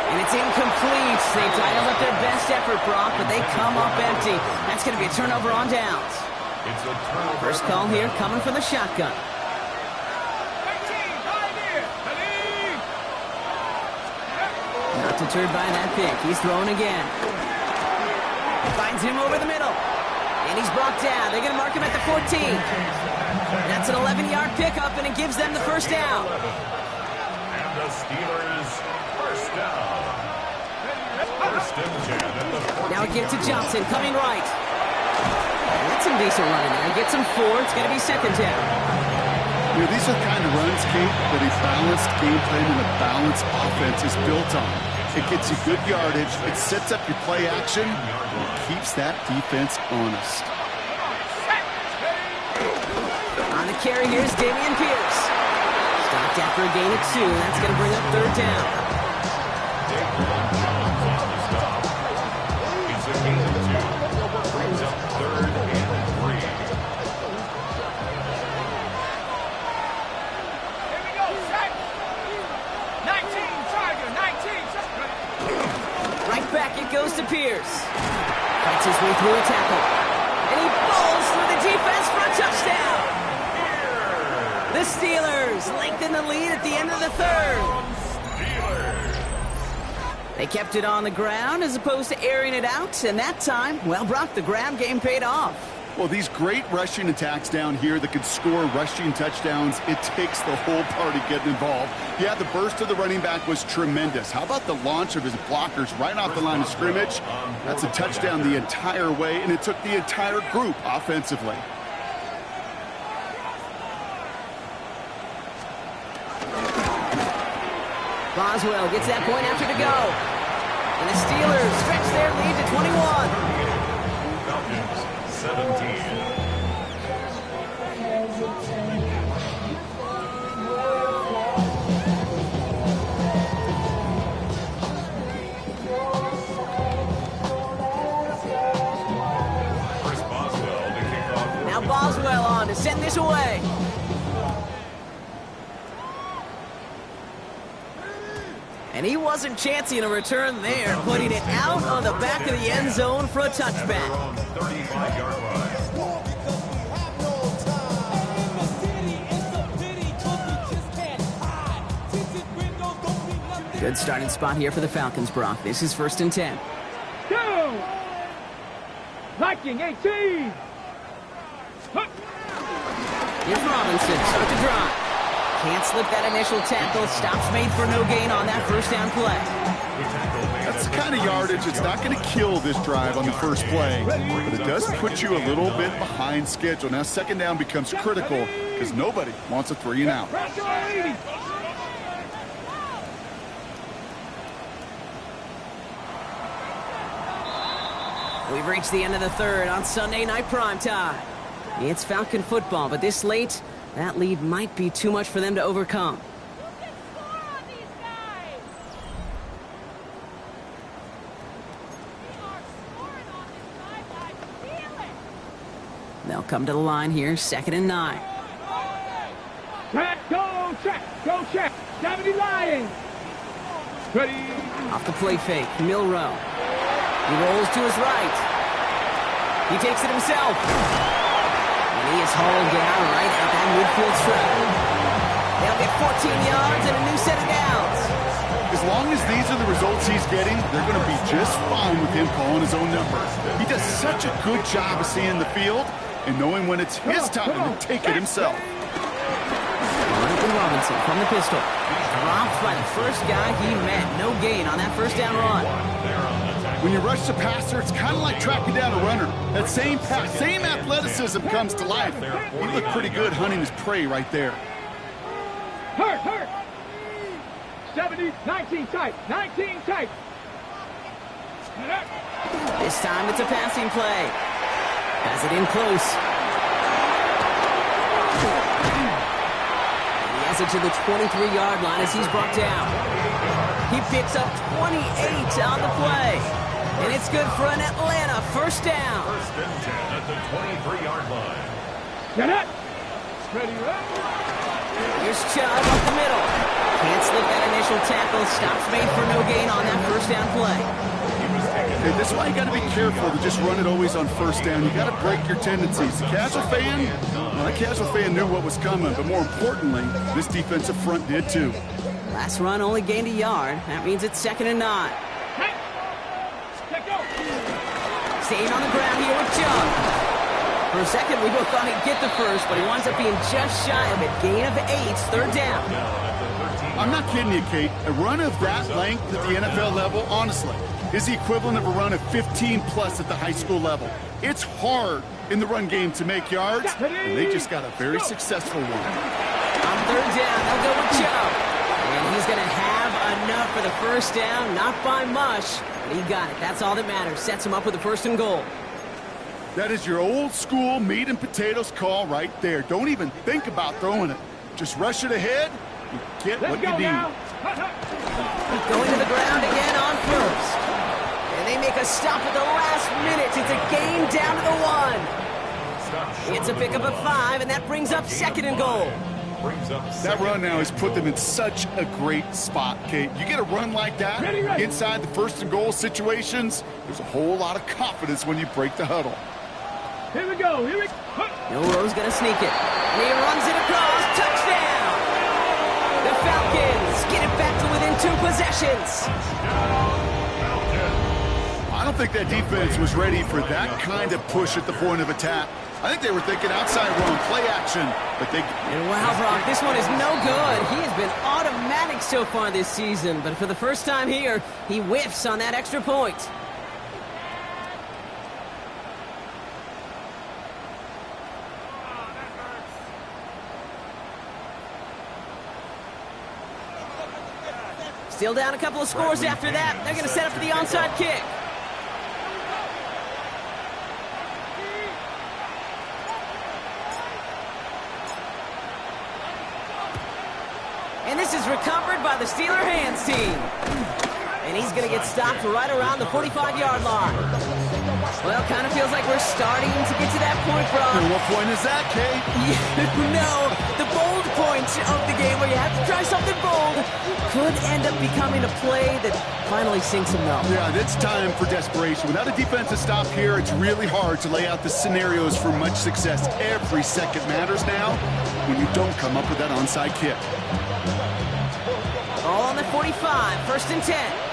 And it's incomplete. They dialed up their best effort, Brock, but they come up empty. That's going to be a turnover on downs. It's a turnover. First call here coming from the shotgun. Not deterred by that pick. He's throwing again. Finds him over the middle. And he's brought down. They're going to mark him at the 14. That's an 11-yard pickup, and it gives them the first down. And the Steelers first down. First and 10 at the 14. Now it gets to Johnson coming right. That's some decent running there. Gets him 4. It's going to be second down. You know, these are the kind of runs, Kate, that a balanced game plan and a balanced offense is built on. It gets you good yardage, it sets up your play action, and it keeps that defense honest. On the carry, here's Dameon Pierce. Stopped after a gain of 2. That's going to bring up third down. It's a gain of 2. Brings up 3rd and 3. Here we go. Set. 19 Tiger. 19. Right back it goes to Pierce. Fights his way through a tackle. And he falls through the defense for a touchdown. The Steelers lengthen the lead at the end of the 3rd. They kept it on the ground as opposed to airing it out. And that time, well, Brock, the ground game paid off. Well, these great rushing attacks down here that could score rushing touchdowns, it takes the whole party getting involved. Yeah, the burst of the running back was tremendous. How about the launch of his blockers right off the line of scrimmage? That's a touchdown the entire way, and it took the entire group offensively. Boswell gets that point after to go. And the Steelers stretch their lead to 21. Falcons 17. Now Boswell on to send dish away. And he wasn't chancing a return there, putting it out on the back of the end zone for a touchback. 35-yard line. Good starting spot here for the Falcons, Brock. This is 1st and 10. Go! Viking 18! Here's Robinson, start the drive. Can't slip that initial tackle. Stops made for no gain on that first down play. That's the kind of yardage that's not going to kill this drive on the first play, but it does put you a little bit behind schedule. Now, 2nd down becomes critical because nobody wants a 3 and out. We've reached the end of the 3rd on Sunday Night Primetime. It's Falcon football, but this late, that lead might be too much for them to overcome. They'll come to the line here, 2nd and 9. Check, go check. 70 Lions. Ready. Off the play fake, Milrow. He rolls to his right. He takes it himself. And he is hauled down right at that midfield strip. They'll get 14 yards and a new set of downs. As long as these are the results he's getting, they're going to be just fine with him calling his own number. He does such a good job of seeing the field and knowing when it's his time to take it himself. Jonathan Robinson from the pistol. Dropped by the first guy he met. No gain on that first down run. When you rush the passer, it's kind of like tracking down a runner. That same pass, same athleticism comes to life. He looked pretty good hunting his prey right there. Hurt. 70, 19 tight. This time it's a passing play. Has it in close. He has it to the 23-yard line as he's brought down. He picks up 28 on the play. And it's good for an Atlanta first down. 1st and 10 at the 23-yard line. Get it. Ready. Here's Chubb up the middle. Can't slip that initial tackle. Stops made for no gain on that first down play. Okay, that's why you got to be careful to just run it always on 1st down. You got to break your tendencies. The casual fan, well, that casual fan knew what was coming, but more importantly, this defensive front did too. Last run only gained a yard. That means it's 2nd and 9. Staying on the ground here with Chubb. For a second, we both thought he'd get the first, but he winds up being just shy of it. Gain of 8, 3rd down. I'm not kidding you, Kate. A run of that length at the NFL level, honestly, is the equivalent of a run of 15-plus at the high school level. It's hard in the run game to make yards, and they just got a very successful one. On 3rd down, they'll go with Chubb. And he's going to have enough for the first down, not by much. He got it. That's all that matters. Sets him up with a 1st and goal. That is your old school meat and potatoes call right there. Don't even think about throwing it. Just rush it ahead. You get what you need. Going to the ground again on 1st. And they make a stop at the last minute. It's a gain down to the 1. It's a pickup of 5, and that brings up 2nd and goal. That run now has put them in such a great spot, Kate. You get a run like that inside the 1st and goal situations, there's a whole lot of confidence when you break the huddle. Here we go. Milrow's going to sneak it. And he runs it across. Touchdown! The Falcons get it back to within 2 possessions. I don't think that defense was ready for that kind of push at the point of attack. I think they were thinking outside run, play action, but they... And wow, Brock, this one is no good. He has been automatic so far this season, but for the first time here, he whiffs on that extra point. Still down a couple of scores after that. They're going to set up for the onside kick. And this is recovered by the Steeler hands team. And he's going to get stopped right around the 45-yard line. Well, kind of feels like we're starting to get to that point, Brock. And what point is that, Kay? You know, the bold point of the game where you have to try something bold could end up becoming a play that finally sinks him though. Yeah, it's time for desperation. Without a defensive stop here, it's really hard to lay out the scenarios for much success. Every second matters now when you don't come up with that onside kick. All on the 45, 1st and 10.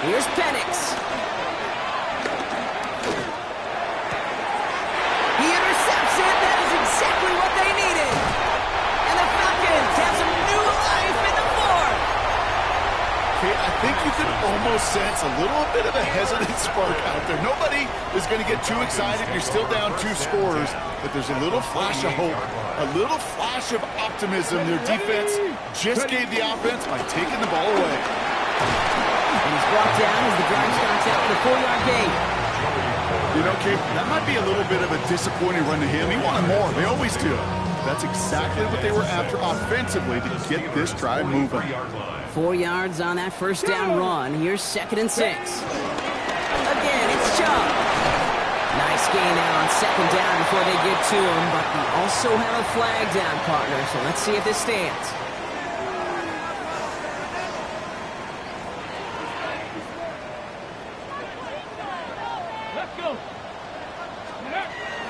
Here's Penix. He intercepts it. That is exactly what they needed. And the Falcons have some new life in the fourth. Okay, I think you can almost sense a little bit of a hesitant spark out there. Nobody is going to get too excited. You're still down 2 scores, but there's a little flash of hope, a little flash of optimism. Their defense just gave the offense by taking the ball away. And he's brought down as the drive starts out with a 4-yard gain. You know, Kate, that might be a little bit of a disappointing run to him. He wanted more. They always do. That's exactly what they were after offensively to get this drive moving. 4 yards on that 1st down run. Here's 2nd and 6. Again, it's Chubb. Nice gain out on 2nd down before they get to him, but we also have a flag down, partner, so let's see if this stands.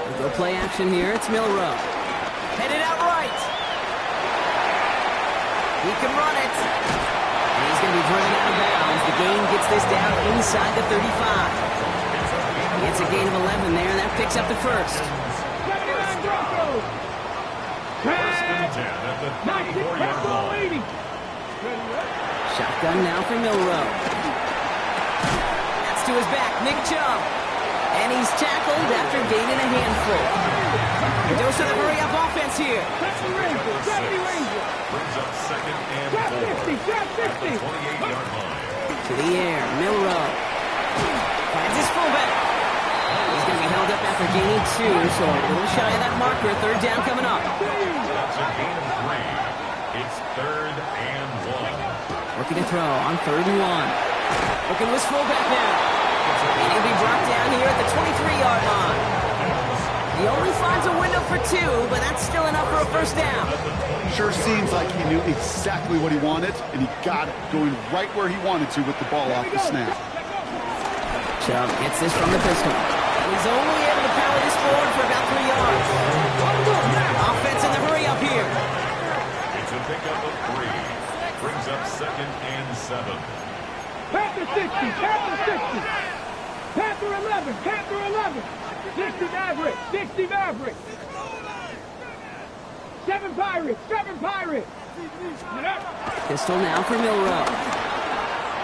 We'll go play action here. It's Milrow. Headed out right. He can run it. And he's going to be driven out of bounds. The gain gets this down inside the 35. It's a gain of 11 there, and that picks up the 1st. 79 Broncos. First and 10 at the 34-yard line. Shotgun now for Milrow. That's to his back, Nick Chubb. And he's tackled after gaining a handful. And dose of the hurry-up offense here. 70 Rangers. Brings up 2nd and 4 Trap 50, trap at the 50. 28-yard line. To the air, Milrow. Finds his fullback. He's going to be held up after gaining 2, so a little shy of that marker. 3rd down coming up. That's a gain of 3. It's 3rd and 1. Working to throw on 3rd and 1. Looking to his fullback now. And he'll be brought down here at the 23-yard line. He only finds a window for 2, but that's still enough for a 1st down. Sure seems like he knew exactly what he wanted, and he got it going right where he wanted to with the ball off the snap. Chubb gets this from the pistol. He's only able to power this forward for about 3 yards. Offense in the hurry-up here. It's a pickup of 3. Brings up 2nd and 7. Panther 60, Panther 60. Panther 11, Panther 11. 60 Maverick, 60 Maverick. 7 Pirates, 7 Pirates. Pistol now for Milrow.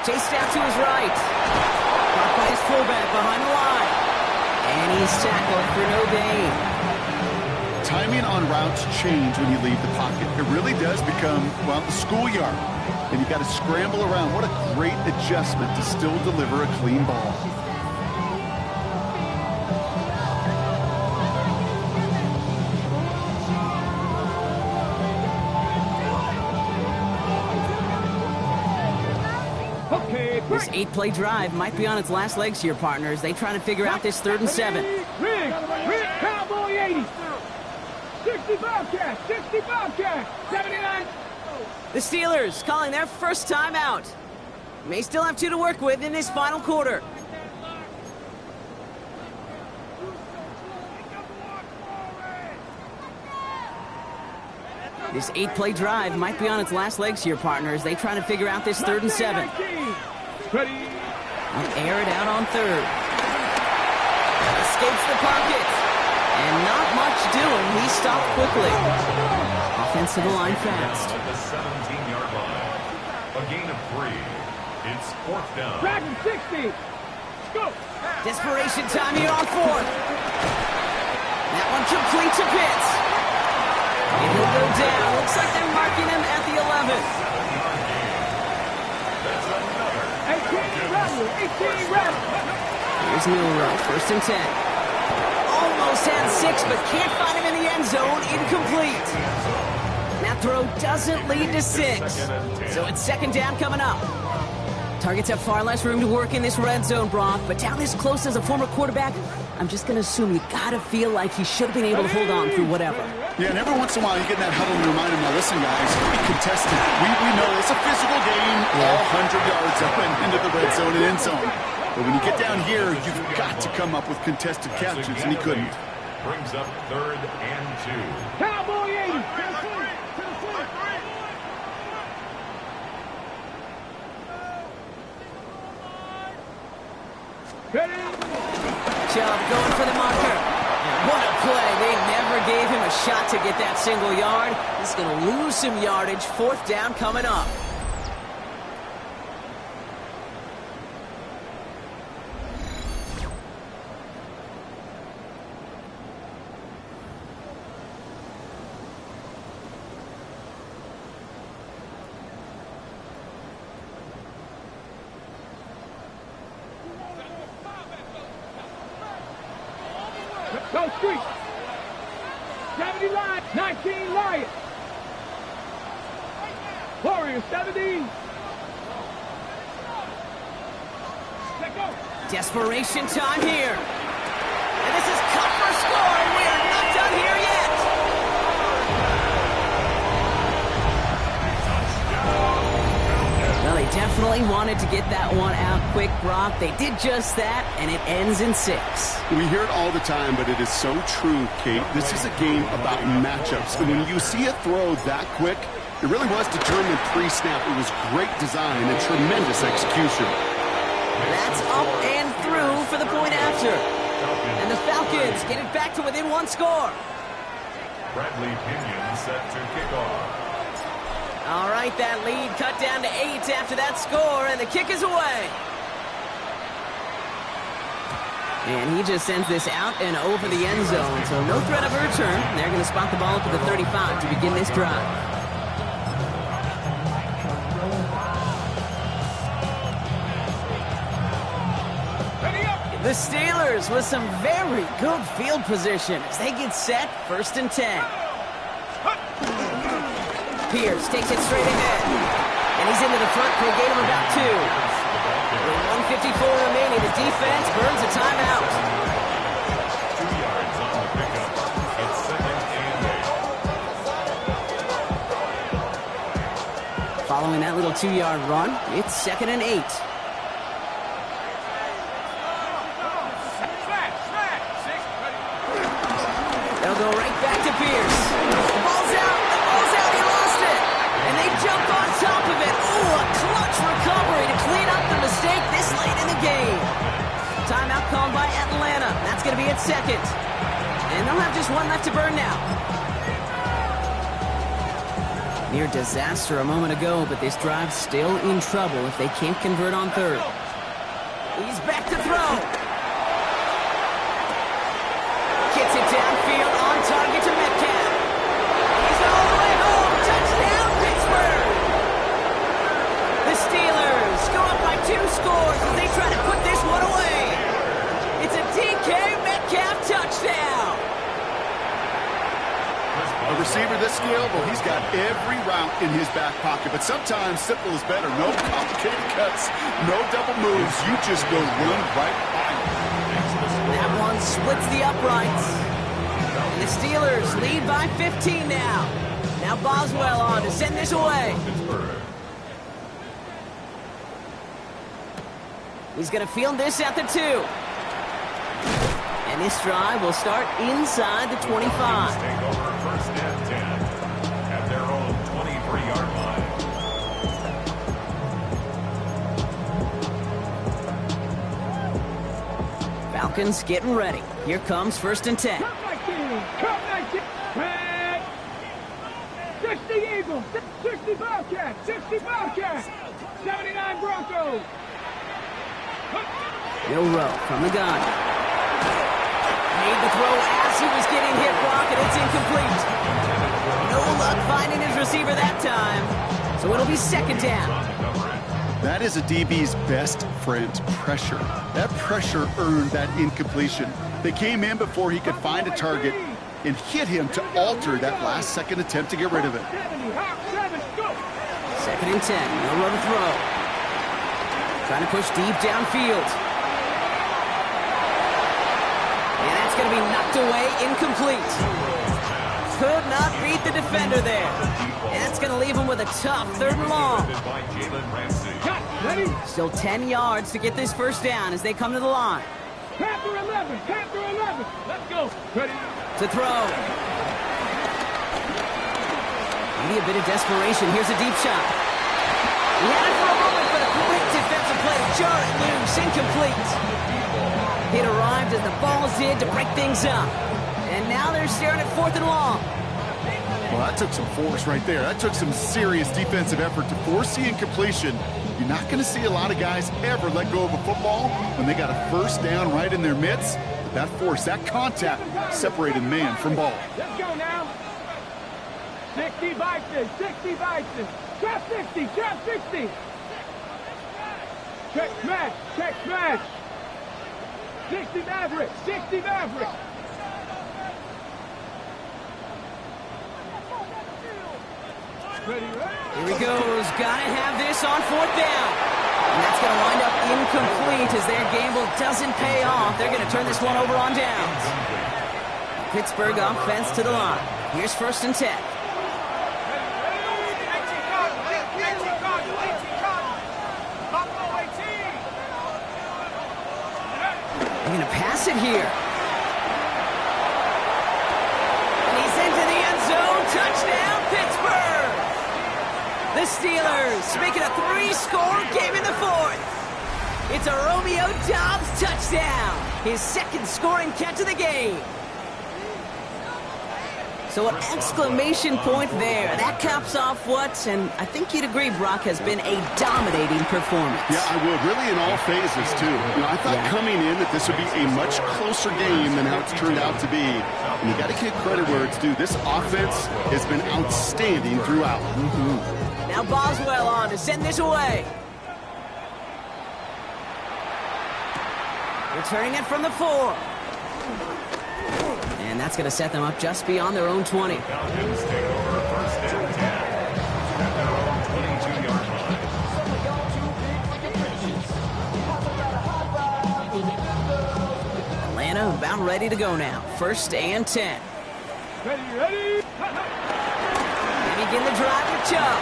Chased out to his right. Caught by his fullback behind the line. And he's tackled for no gain. Timing on routes change when you leave the pocket. It really does become, well, the schoolyard. And you've got to scramble around. What a great adjustment to still deliver a clean ball. This 8-play drive might be on its last legs here, partners. They try to figure out this 3rd and 7. Rig, Cowboy 80. 60 Bobcats, 60 Bobcats. 79. The Steelers calling their 1st time out. May still have 2 to work with in this final quarter. This 8-play drive might be on its last legs here, partners. They try to figure out this 3rd and 7. Ready. I'll air it out on 3rd. Escapes the pocket. And not much doing. He stopped quickly. Offensive line fast. At the 17-yard line. A gain of 3. It's 4th down. Dragon 60. Go. Desperation time here on 4th. That one complete to Pitts. And he'll go down. Looks like they're marking him at the 11. 18 Rebel. Here's Milrow, 1st and 10. Almost had 6, but can't find him in the end zone. Incomplete. Now throw doesn't lead to 6. So it's second down coming up. Targets have far less room to work in this red zone, Brock, but down this close as a former quarterback, I'm just going to assume you got to feel like he should have been able to hold on through whatever. Yeah, and every once in a while you get in that huddle and remind him, now listen, guys, we contested. We know it's a physical game, all 100 yards up and into the red zone and end zone. But when you get down here, you've got to come up with contested catches, and he couldn't. Brings up 3rd and 2. Cowboy 80. Chubb going for the marker. What a play. They never gave him a shot to get that single yard. He's going to lose some yardage. 4th down coming up. Go street. 70 Lions. 19 Lions. Warriors 70. Let go. Desperation time here. And this is cut for score, and we are not done here yet. Well, they definitely wanted to get that one out quick, Brock. They did just that, and it ends in 6. We hear it all the time, but it is so true, Kate. This is a game about matchups. And when you see a throw that quick, it really was determined pre-snap. It was great design and tremendous execution. That's up and through for the point after. And the Falcons get it back to within 1 score. Bradley Pinion set to kick off. All right, that lead cut down to 8 after that score, and the kick is away. And he just sends this out and over the end zone, so no threat of a return. They're going to spot the ball up to the 35 to begin this drive. The Steelers with some very good field position as they get set, 1st and 10. Pierce takes it straight ahead. And he's into the front for a gain of about 2. With 1:54 remaining, the defense burns a timeout. 2 yards on the pickup. It's 2nd and 8. Following that little 2-yard run, it's 2nd and 8. They'll go right back to Pierce. The ball's out. He lost it. And they jump on top of it. Ooh, a clutch recovery to clean up the mistake this late in the game. Timeout called by Atlanta. That's going to be its 2nd. And they'll have just 1 left to burn now. Near disaster a moment ago, but this drive's still in trouble if they can't convert on 3rd. He's back to throw. Gets it downfield on target to Metcalf. He's all the way home. Touchdown, Pittsburgh. The Steelers go up by 2 scores as they try to put this one away. It's a DK Metcalf touchdown. A receiver this skillful, he's got every route in his back pocket. But sometimes simple is better. No complicated cuts, no double moves. You just go run right by him. That one splits the uprights. And the Steelers lead by 15 now. Now Boswell on to send this away. He's going to field this at the 2. And this drive will start inside the 25. Take over 1st and 10 at their own 23-yard line. Falcons getting ready. Here comes 1st and 10. Come 19. Red. 60 Eagles. 60 Bobcats. 60 Bobcats. 79 Broncos. Bill Rowe from the gun. Made the throw as he was getting hit, Brock, and it's incomplete. No luck finding his receiver that time. So it'll be 2nd down. That is a DB's best friend, pressure. That pressure earned that incompletion. They came in before he could find a target, and hit him to alter that last-second attempt to get rid of it. 2nd and 10. No room to throw. Trying to push deep downfield. And that's going to be knocked away, incomplete. Could not beat the defender there. And that's going to leave him with a tough 3rd and long. Still 10 yards to get this first down as they come to the line. Panther 11, Panther 11. Let's go. Ready. To throw. Maybe a bit of desperation. Here's a deep shot. He had it for a moment, but a quick defensive play to jar it loose. Incomplete. It arrived as the balls did to break things up. And now they're staring at 4th and long. Well, that took some force right there. That took some serious defensive effort to force the incompletion. You're not going to see a lot of guys ever let go of a football when they got a first down right in their midst. That force, that contact, separated man from ball. Let's go now. 60 Bison, 60 Bison. Trap 60, trap 60. Check smash, check smash. 60 Maverick, 60 Maverick. Ready, ready. Here he goes. Gotta have this on 4th down. And that's going to wind up incomplete as their gamble doesn't pay off. They're going to turn this one over on downs. Pittsburgh offense to the line. Here's 1st and 10. They're going to pass it here. And he's into the end zone. Touchdown, Pittsburgh. The Steelers making a 3-score game in the 4th. It's a Romeo Doubs touchdown. His 2nd scoring catch of the game. So an exclamation point there. That caps off what, and I think you'd agree, Brock, has been a dominating performance. Yeah, I would. Really in all phases, too. I thought coming in that this would be a much closer game than how it's turned out to be. And you got to give credit where it's due. This offense has been outstanding throughout. Now Boswell on to send this away. Returning it from the 4. And that's going to set them up just beyond their own 20. Falcons take over 1st and 10 at their own 22-yard line. Atlanta about ready to go now. 1st and 10. Ready, ready. They begin the drive with Chubb.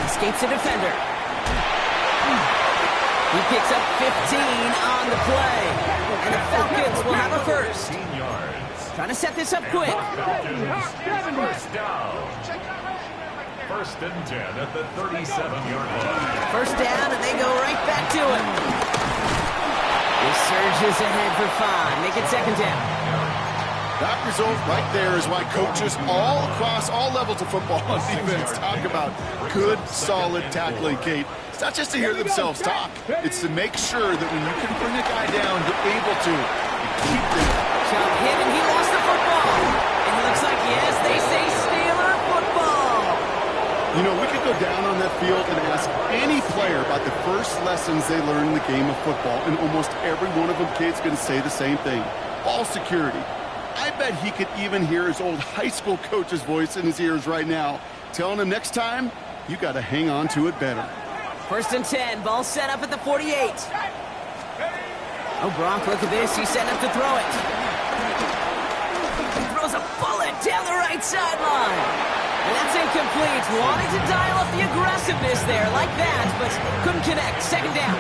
Escapes the defender. He picks up 15 on the play. And the Falcons will have a 1st. 15 yards. Trying to set this up quick. Falcons, 1st down. 1st and 10 at the 37-yard line. 1st down, and they go right back to it. He surges ahead for 5. Make it 2nd down. That result right there is why coaches all across all levels of football on defense talk about good, solid tackling, Kate. It's not just to hear themselves talk. It's to make sure that when you can bring a guy down, you're able to keep them. Chubb hit, and he lost the football. And it looks like, yes, they say Steeler football. You know, we could go down on that field and ask any player about the first lessons they learned in the game of football, and almost every one of them, Kate's going to say the same thing. Ball security. I bet he could even hear his old high school coach's voice in his ears right now, telling him next time, you got to hang on to it better. 1st and 10, ball set up at the 48. Oh, Brock, look at this. He's set up to throw it. He throws a bullet down the right sideline. And that's incomplete. Wanted to dial up the aggressiveness there like that, but couldn't connect. 2nd down.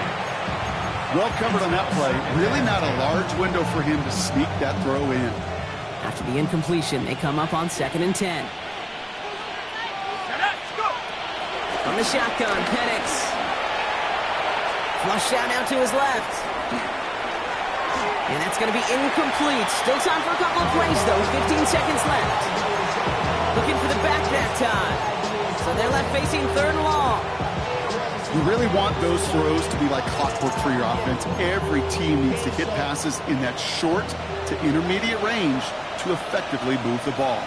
Well covered on that play. Really not a large window for him to sneak that throw in. After the incompletion, they come up on 2nd and 10. From the shotgun, Penix. Flush out now to his left. And that's going to be incomplete. Still time for a couple of plays, though. 15 seconds left. Looking for the back that time. So they're left facing 3rd and long. You really want those throws to be like clockwork for your offense. Every team needs to hit passes in that short to intermediate range to effectively move the ball.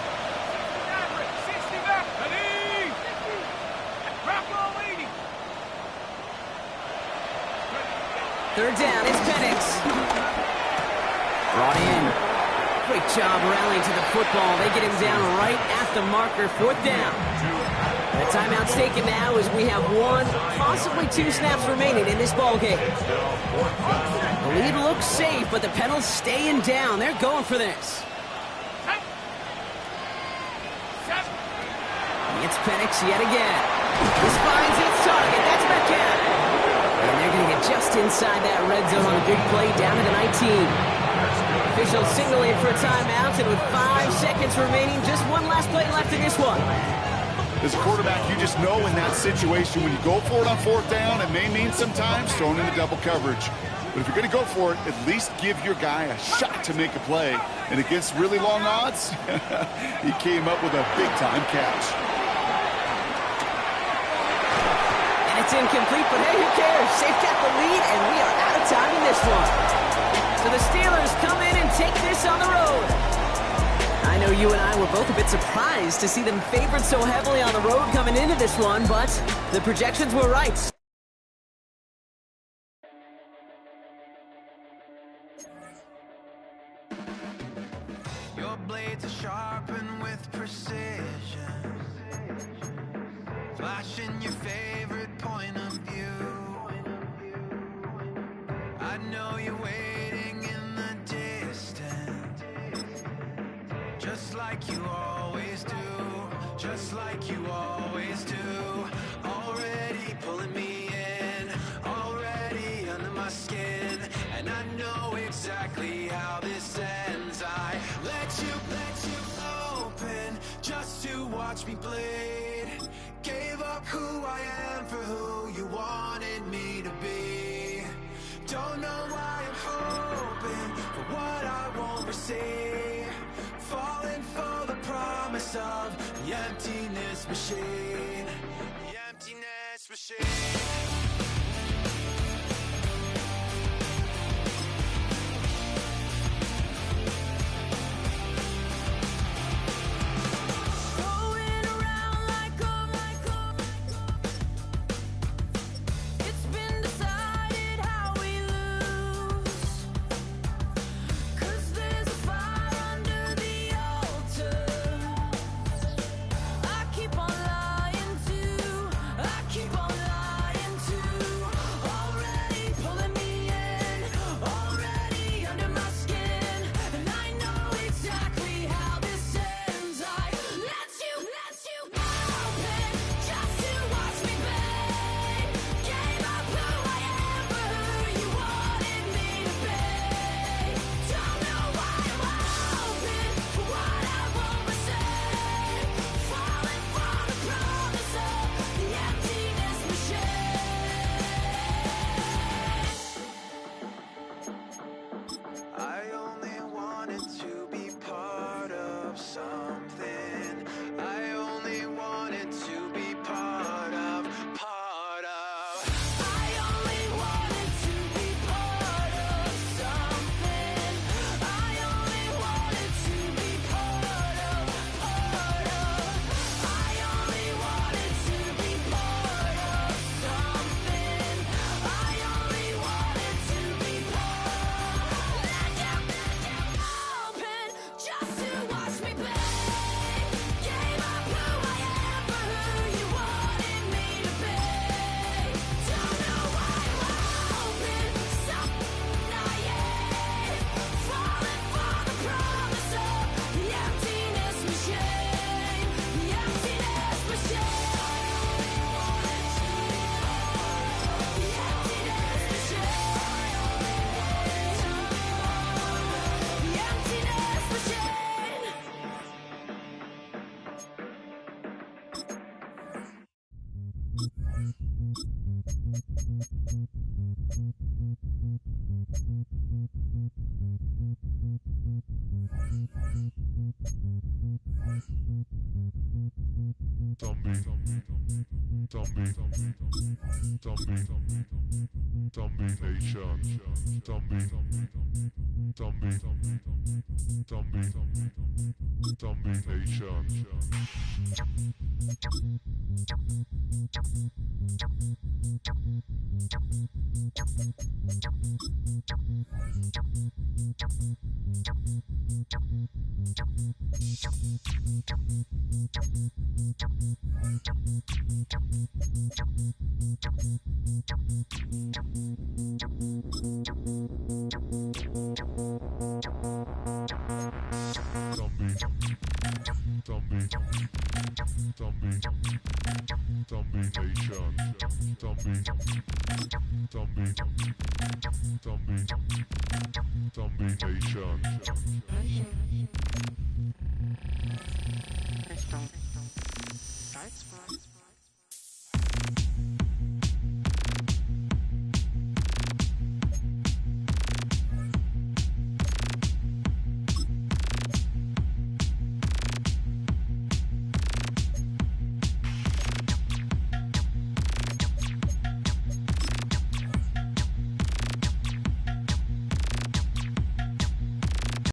3rd down, it's Penix. Brought in. Great job rallying to the football. They get him down right at the marker, 4th down. The timeout's taken now as we have 1, possibly 2 snaps remaining in this ball game. The lead looks safe, but the Penals staying down. They're going for this. It's Penix yet again. This finds its target. That's Metcalf. And they're going to get just inside that red zone on a big play down to the 19. Officials signaling for a timeout, and with 5 seconds remaining, just one last play left in this one. As a quarterback, you just know in that situation, when you go for it on 4th down, it may mean sometimes throwing into double coverage. But if you're going to go for it, at least give your guy a shot to make a play. And against really long odds, he came up with a big-time catch. And it's incomplete, but hey, who cares? They've got the lead, and we are out of time in this one. So the Steelers come in and take this on the road. I know you and I were both a bit surprised to see them favored so heavily on the road coming into this one, but the projections were right. Your blades are sharpened with precision, flashing your favorite point of view. I know you're waiting in the distance, just like you always do, just like you always do. Already pulling me in, already under my skin, and I know exactly how this ends. I let you open just to watch me bleed. Gave up who I am for who you wanted me to be. Don't know why I'm hoping for what I won't receive. Falling for the promise of the emptiness machine. The emptiness machine.